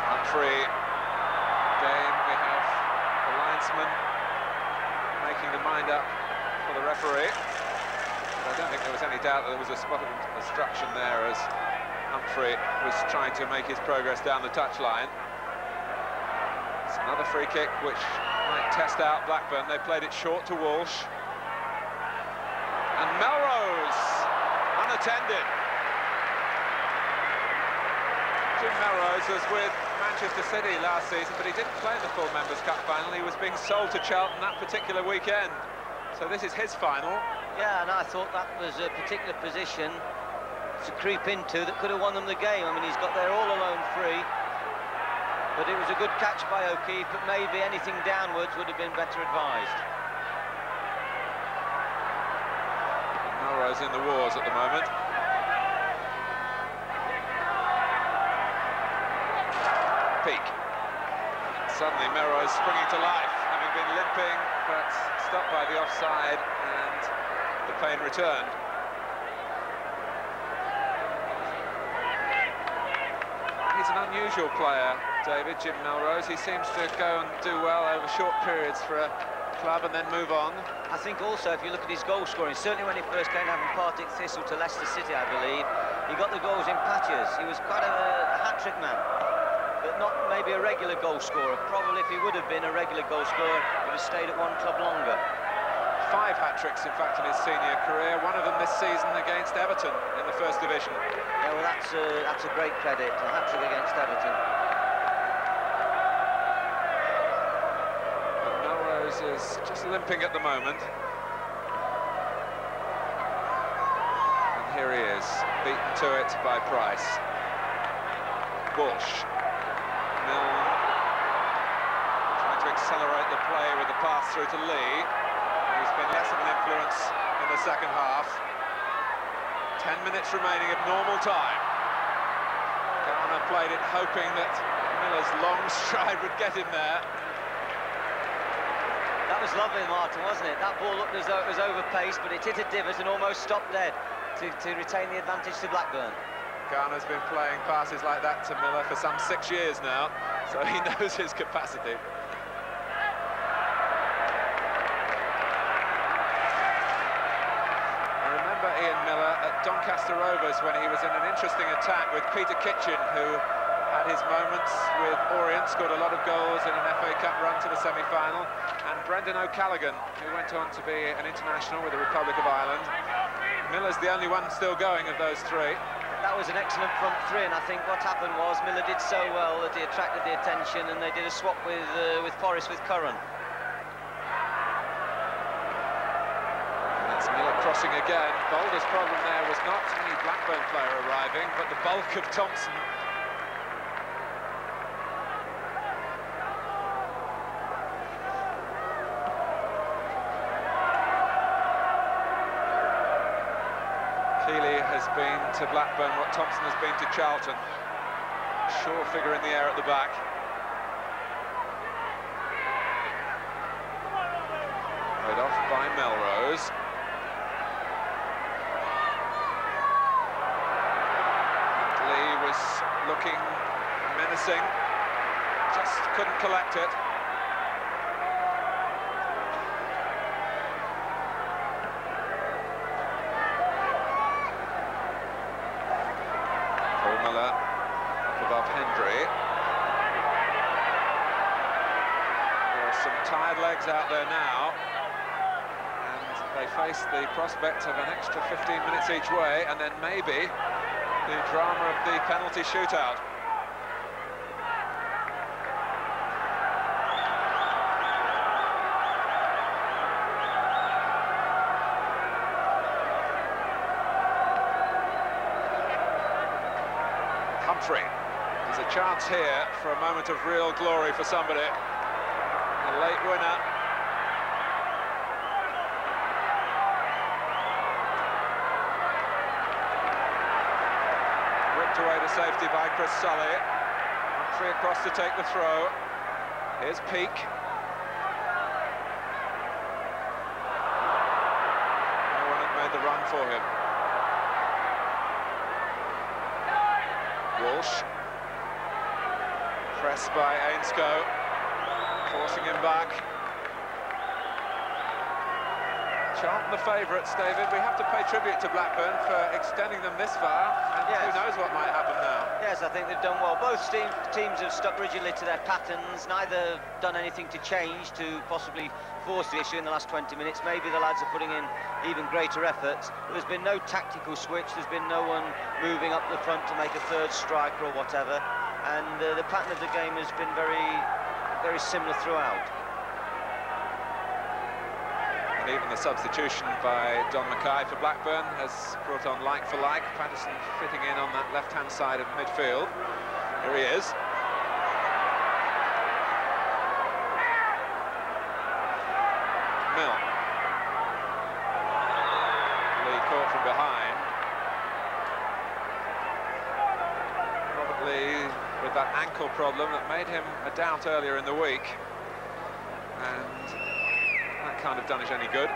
Humphrey. Again, we have the linesman making the mind up for the referee. But I don't think there was any doubt that there was a spot of obstruction there as Humphrey was trying to make his progress down the touchline. It's another free kick which might test out Blackburn. They played it short to Walsh. And Melrose, unattended. Jim Melrose was with Manchester City last season, but he didn't play in the full Members' Cup final. He was being sold to Charlton that particular weekend. So this is his final. Yeah, and I thought that was a particular position to creep into that could have won them the game. I mean, he's got there all alone free. But it was a good catch by O'Keefe, but maybe anything downwards would have been better advised. Melrose in the wars at the moment. Peak. Suddenly Melrose springing to life, having been limping, but stopped by the offside, and the pain returned. He's an unusual player, David, Jim Melrose. He seems to go and do well over short periods for a club and then move on. I think also, if you look at his goal scoring, certainly when he first came down from Partick Thistle to Leicester City, I believe, he got the goals in patches. He was quite a hat-trick man, but not maybe a regular goal scorer. Probably if he would have been a regular goal scorer, he would have stayed at one club longer. 5 hat-tricks, in fact, in his senior career, one of them this season against Everton in the First Division. Yeah, well, that's a great credit, a hat-trick against Everton. But Melrose is just limping at the moment. And here he is, beaten to it by Price. Walsh. Milne trying to accelerate the play with the pass through to Lee. He's been less of an influence in the second half. 10 minutes remaining of normal time. Garner played it hoping that Miller's long stride would get him there. That was lovely, Martin, wasn't it? That ball looked as though it was over-paced, but it hit a divot and almost stopped dead to retain the advantage to Blackburn. Garner's been playing passes like that to Miller for some 6 years now, so he knows his capacity. Ian Miller at Doncaster Rovers when he was in an interesting attack with Peter Kitchen, who had his moments with Orient, scored a lot of goals in an FA Cup run to the semi-final, and Brendan O'Callaghan, who went on to be an international with the Republic of Ireland. Miller's the only one still going of those 3. That was an excellent front 3, and I think what happened was Miller did so well that he attracted the attention, and they did a swap with Forrest with Curran. Miller crossing again. Boulder's problem there was not any Blackburn player arriving, but the bulk of Thompson. Keeley has been to Blackburn what Thompson has been to Charlton. Sure figure in the air at the back. Played off by Melrose. Looking menacing, just couldn't collect it. Paul Miller up above Hendry. There are some tired legs out there now, and they face the prospect of an extra 15 minutes each way, and then maybe the drama of the penalty shootout. Humphrey. There's a chance here for a moment of real glory for somebody. A late winner. Away to safety by Chris Sully. Humphrey across to take the throw. Here's Peak. No one had made the run for him. Walsh. Pressed by Ainscough, forcing him back. Charlton the favourites, David. We have to pay tribute to Blackburn for extending them this far, and yes, who knows what might happen now. Yes, I think they've done well. Both teams have stuck rigidly to their patterns. Neither have done anything to change, to possibly force the issue in the last 20 minutes. Maybe the lads are putting in even greater efforts. But there's been no tactical switch. There's been no one moving up the front to make a third striker or whatever. And the pattern of the game has been very, very similar throughout. And even the substitution by Don Mackay for Blackburn has brought on like for like. Patterson fitting in on that left-hand side of midfield. Here he is. Mill. Lee caught from behind. Robert Lee with that ankle problem that made him a doubt earlier in the week. And that can't have done it any good.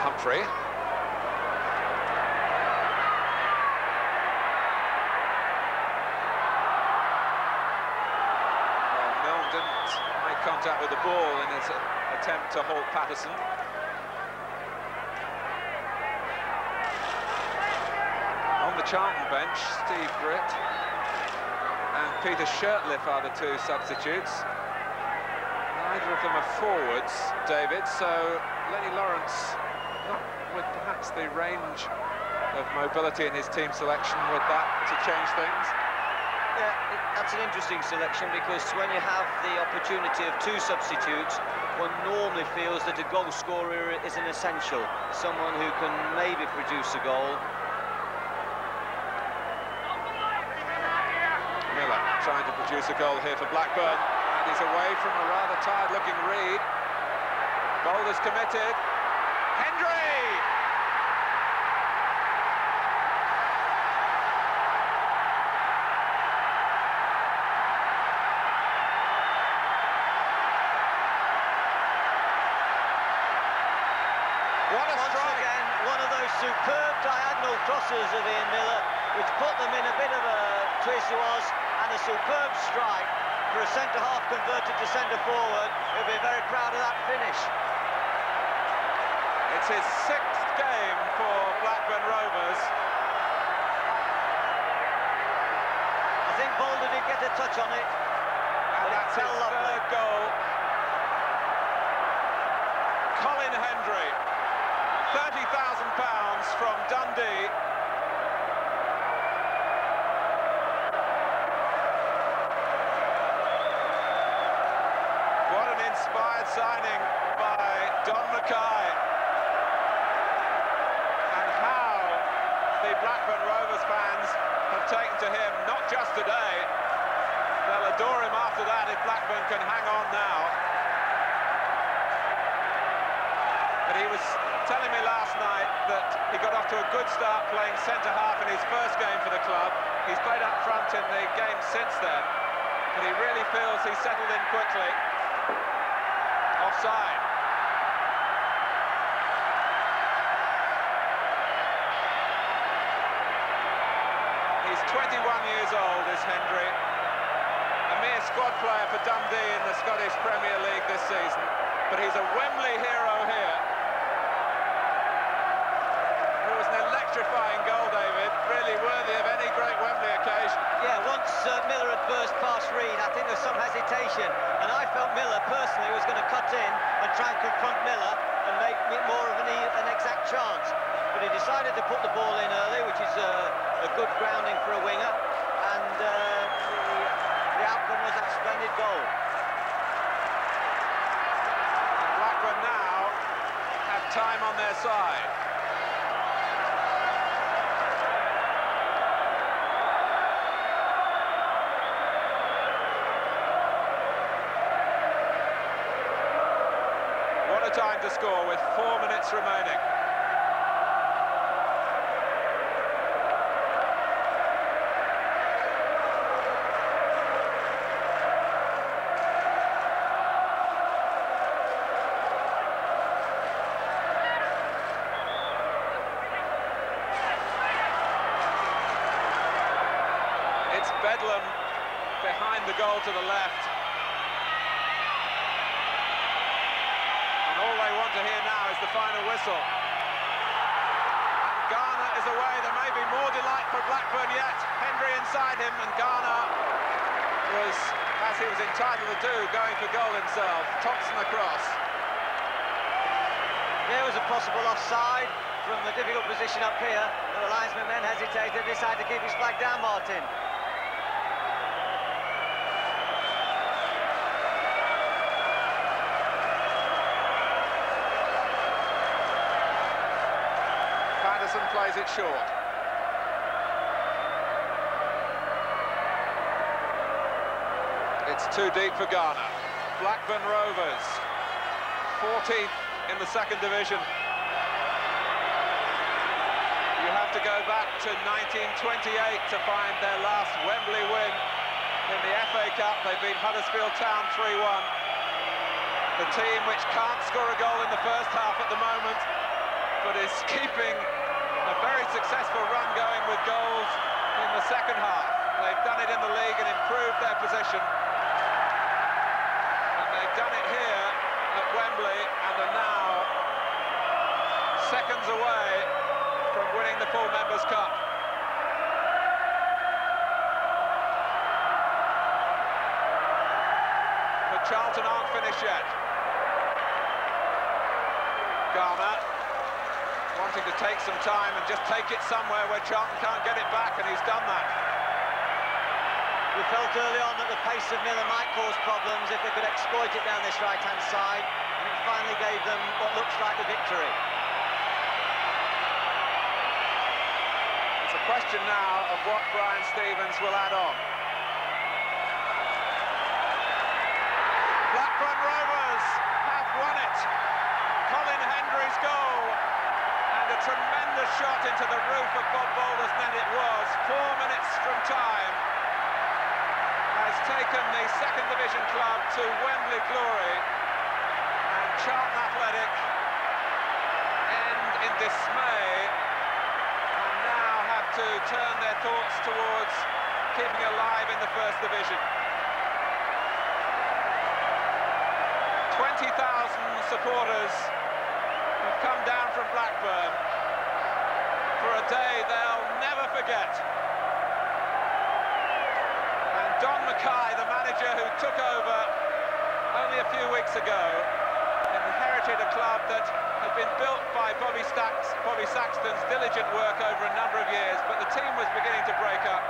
Humphrey. Well, Milne didn't make contact with the ball in his attempt to halt Patterson. On the Charlton bench, Steve Britt and Peter Shirtliff are the two substitutes. Neither of them are forwards, David, so Lenny Lawrence, not with perhaps the range of mobility in his team selection with that to change things. Yeah, that's an interesting selection, because when you have the opportunity of two substitutes, one normally feels that a goal scorer is an essential, someone who can maybe produce a goal. Miller trying to produce a goal here for Blackburn, and he's away from a rather tired-looking Reed. Boulder's committed. Hendry! What a strike! Again, one of those superb diagonal crosses of Ian Miller, which put them in a bit of a twist. And a superb strike for a centre-half converted to centre-forward. He'll be very proud of that finish. It's his 6th game for Blackburn Rovers. I think Boulder did get a touch on it. And that's his third goal. Colin Hendry, £30,000 from Dundee. Inspired signing by Don Mackay, and how the Blackburn Rovers fans have taken to him, not just today, they'll adore him after that if Blackburn can hang on now. But he was telling me last night that he got off to a good start playing centre-half in his first game for the club. He's played up front in the game since then, but he really feels he's settled in quickly. Offside. He's 21 years old, is Hendry. A mere squad player for Dundee in the Scottish Premier League this season. But he's a Wembley hero here. It was an electrifying goal, David. Really worthy of any great Wembley occasion. Yeah, once Miller had burst past Reed, I think there was some hesitation. And I felt Miller, personally, was going to cut in and try and confront Miller and make it more of an exact chance. But he decided to put the ball in early, which is a good grounding for a winger. And the outcome was that splendid goal. Blackburn now have time on their side. What a time to score with 4 minutes remaining. It's bedlam behind the goal to the left. And all they want to hear now is the final whistle. And Garner is away. There may be more delight for Blackburn yet. Hendry inside him, and Garner was, as he was entitled to do, going for goal himself. Thompson across. There was a possible offside from the difficult position up here. The linesman then hesitated, decided to keep his flag down, Martin. Patterson plays it short. It's too deep for Garner. Blackburn Rovers, 14th in the second division. You have to go back to 1928 to find their last Wembley win in the FA Cup. They beat Huddersfield Town 3-1. The team which can't score a goal in the first half at the moment, but is keeping a very successful run going with goals in the second half. They've done it in the league and improved their position. And they've done it here at Wembley and are now seconds away from winning the full Members' Cup. But Charlton aren't finished yet. Garner wanting to take some time and just take it somewhere where Charlton can't get it back, and he's done that. We felt early on that the pace of Miller might cause problems if they could exploit it down this right-hand side, and it finally gave them what looks like the victory. It's a question now of what Brian Stevens will add on. Blackburn Rovers have won it. Colin Hendry's goal, and a tremendous shot into the roof of Bob Boulder's net it was. 4 minutes from time has taken the second division club to Wembley glory, and Charlton Athletic end in dismay and now have to turn their thoughts towards keeping alive in the first division. 20,000 supporters have come down from Blackburn for a day they'll never forget. And Don Mackay, the manager who took over only a few weeks ago, inherited a club that had been built by Bobby Saxton's diligent work over a number of years, but the team was beginning to break up.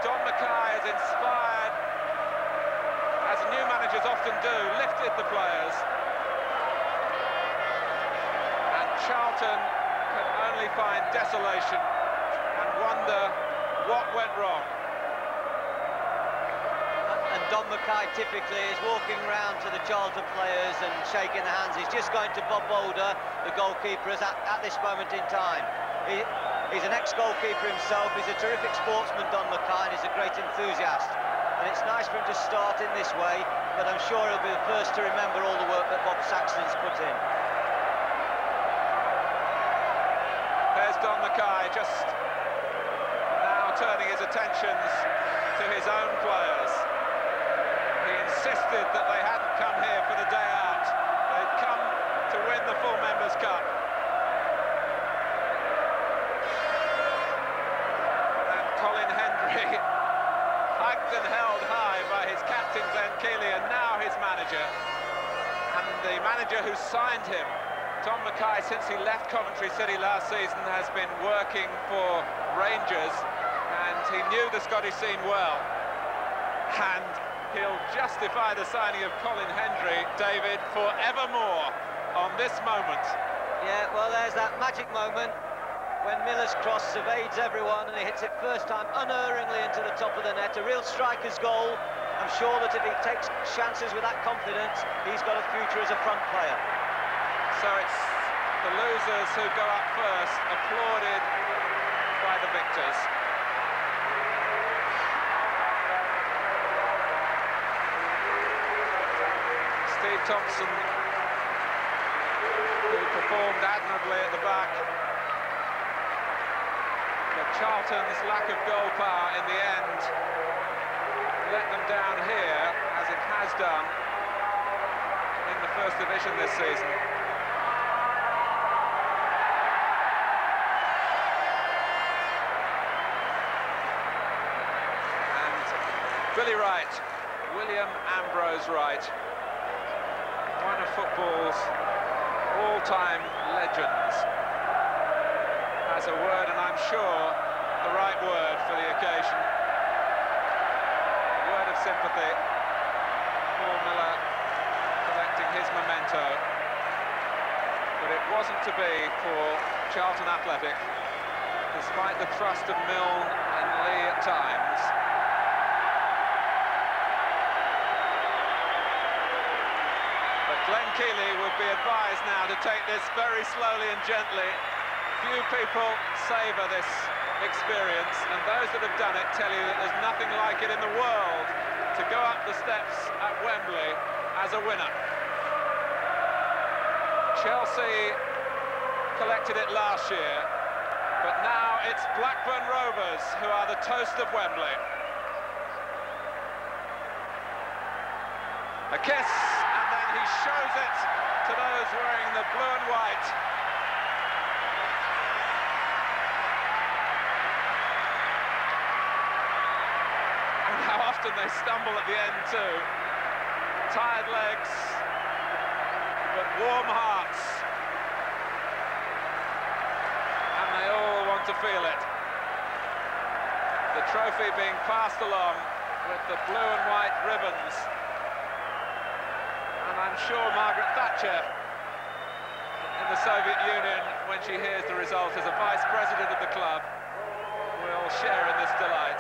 Don Mackay has inspired, as new managers often do, lifted the players. And Charlton can only find desolation and wonder what went wrong. And Don Mackay typically is walking round to the Charlton players and shaking their hands. He's just going to Bob Boulder, the goalkeeper, at this moment in time. He's an ex-goalkeeper himself. He's a terrific sportsman, Don Mackay, and he's a great enthusiast. And it's nice for him to start in this way, but I'm sure he'll be the first to remember all the work that Bob Saxton's put in. There's Don Mackay just now turning his attentions to his own players. He insisted that they hadn't come here for the day out. They'd come to win the full Members' Cup. And Colin Hendry, hugged and held high by his captain Glenn Keeley, and now his manager. And the manager who signed him, Tom Mackay, since he left Coventry City last season, has been working for Rangers, and he knew the Scottish scene well. And he'll justify the signing of Colin Hendry, David, forevermore on this moment. Yeah, well, there's that magic moment when Miller's cross evades everyone and he hits it first time unerringly into the top of the net. A real striker's goal. I'm sure that if he takes chances with that confidence, he's got a future as a front player. So it's the losers who go up first, applauded by the victors. Steve Thompson, who performed admirably at the back. But Charlton's lack of goal power in the end let them down here, as it has done in the First Division this season. And Billy Wright, William Ambrose Wright, one of football's all-time legends, has a word, and I'm sure the right word for the occasion. A word of sympathy. Paul Miller collecting his memento. But it wasn't to be for Charlton Athletic, despite the thrust of Milne and Lee at times. Glenn Keeley would be advised now to take this very slowly and gently. Few people savour this experience, and those that have done it tell you that there's nothing like it in the world to go up the steps at Wembley as a winner. Chelsea collected it last year, but now it's Blackburn Rovers who are the toast of Wembley. A kiss, and then he shows it to those wearing the blue and white. And how often they stumble at the end too. Tired legs, but warm hearts. And they all want to feel it. The trophy being passed along with the blue and white ribbons. I'm sure Margaret Thatcher in the Soviet Union, when she hears the result as a vice president of the club, will share in this delight.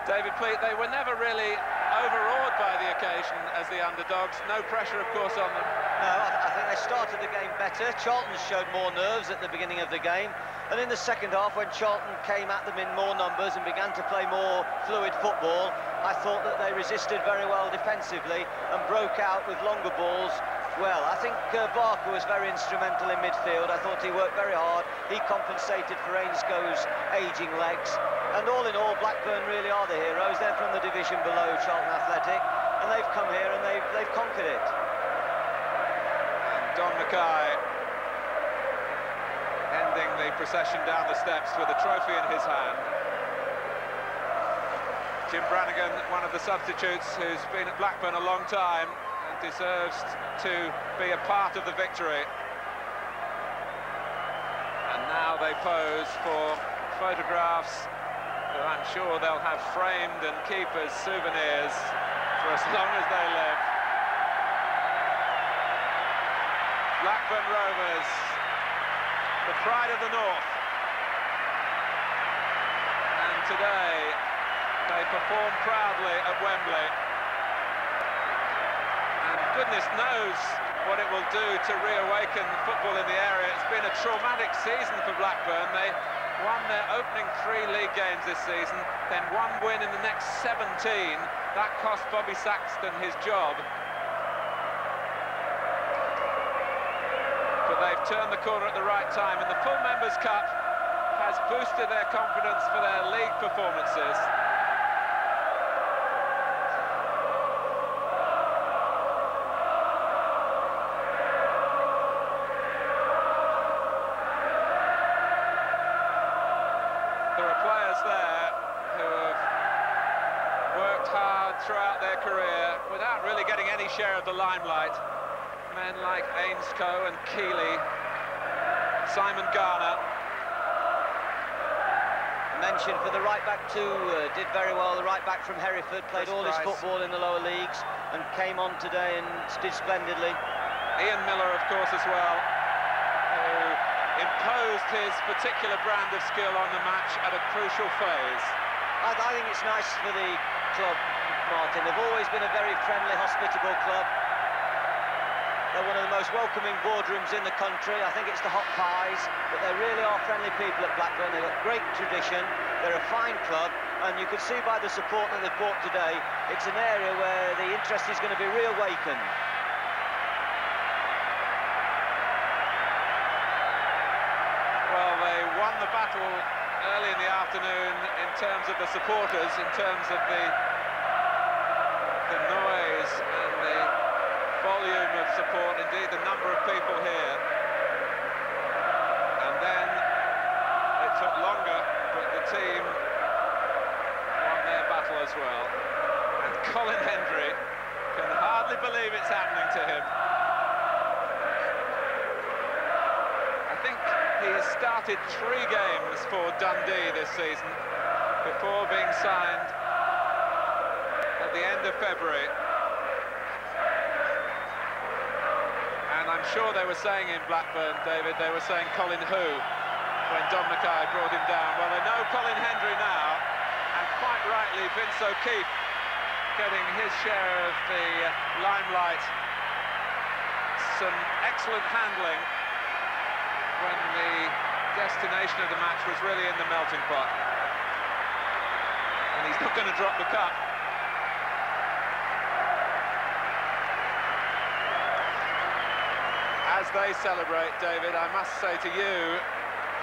David Pleat, they were never really overawed by the occasion as the underdogs. No pressure, of course, on them. No, I think they started the game better. Charlton showed more nerves at the beginning of the game. And in the second half, when Charlton came at them in more numbers and began to play more fluid football, I thought that they resisted very well defensively and broke out with longer balls. Well, I think Barker was very instrumental in midfield. I thought he worked very hard. He compensated for Ainsco's ageing legs. And all in all, Blackburn really are the heroes. They're from the division below Charlton Athletic, and they've come here and they've conquered it. And Don Mackay ending the procession down the steps with a trophy in his hand. Jim Brannigan, one of the substitutes who's been at Blackburn a long time and deserves to be a part of the victory. And now they pose for photographs that I'm sure they'll have framed and keep as souvenirs for as long as they live. Blackburn Rovers, the pride of the North, and today they perform proudly at Wembley, and goodness knows what it will do to reawaken football in the area. It's been a traumatic season for Blackburn. They won their opening 3 league games this season, then 1 win in the next 17. That cost Bobby Saxton his job. But they've turned the corner at the right time, and the Full Members' Cup has boosted their confidence for their league performances. There are players there who have worked hard throughout their career without really getting any share of the limelight. Men like Ainscoe and Keeley, Simon Garner. Mention for the right-back too, did very well. The right-back from Hereford, played all his football in the lower leagues and came on today and did splendidly. Ian Miller, of course, as well, who imposed his particular brand of skill on the match at a crucial phase. I think it's nice for the club, Martin. They've always been a very friendly, hospitable club. They're one of the most welcoming boardrooms in the country. I think it's the hot pies, but they really are friendly people at Blackburn. They've got great tradition. They're a fine club, and you can see by the support that they've brought today, it's an area where the interest is going to be reawakened. Well, they won the battle early in the afternoon in terms of the supporters, in terms of the noise and the volume of support, indeed the number of people here. And then it took longer, but the team won their battle as well. And Colin Hendry can hardly believe it's happening to him. I think he has started 3 games for Dundee this season before being signed at the end of February. And I'm sure they were saying in Blackburn, David, they were saying Colin who when Don Mackay brought him down. Well, they know Colin Hendry now, and quite rightly Vince O'Keefe getting his share of the limelight. Some excellent handling when the destination of the match was really in the melting pot. And he's not going to drop the cup. As they celebrate, David, I must say to you,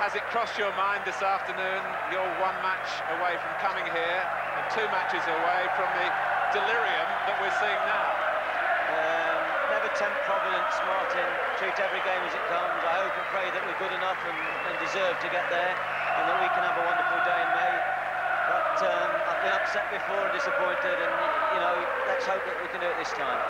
has it crossed your mind this afternoon, you're 1 match away from coming here and 2 matches away from the delirium that we're seeing now? Never tempt Providence, Martin. Treat every game as it comes. I hope and pray that we're good enough and deserve to get there, and that we can have a wonderful day in May. But I've been upset before and disappointed, and, you know, let's hope that we can do it this time.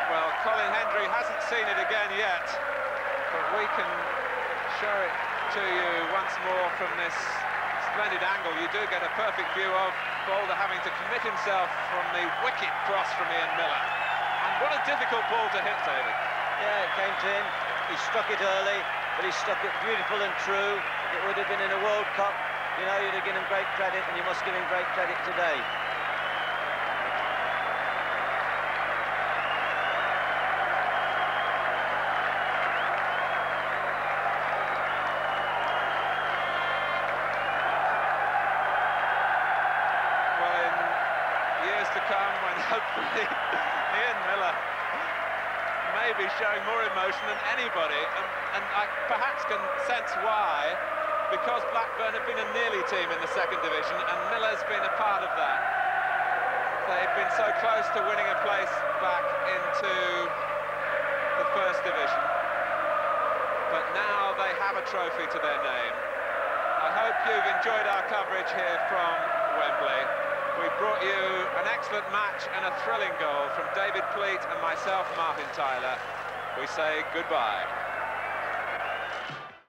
Well, Colin Hendry hasn't seen it again yet, but we can show it to you once more from this splendid angle. You do get a perfect view of Boulder having to commit himself from the wicket cross from Ian Miller. And what a difficult ball to hit, David. Yeah, it came to him. He struck it early, but he struck it beautiful and true. It would have been in a World Cup. You know, you'd have given him great credit, and you must give him great credit today. Come when hopefully Ian Miller may be showing more emotion than anybody, and I perhaps can sense why, because Blackburn have been a nearly team in the 2nd division and Miller's been a part of that. They've been so close to winning a place back into the 1st division, but now they have a trophy to their name. I hope you've enjoyed our coverage here from Wembley. We brought you an excellent match and a thrilling goal from David Pleat and myself, Martin Tyler. We say goodbye.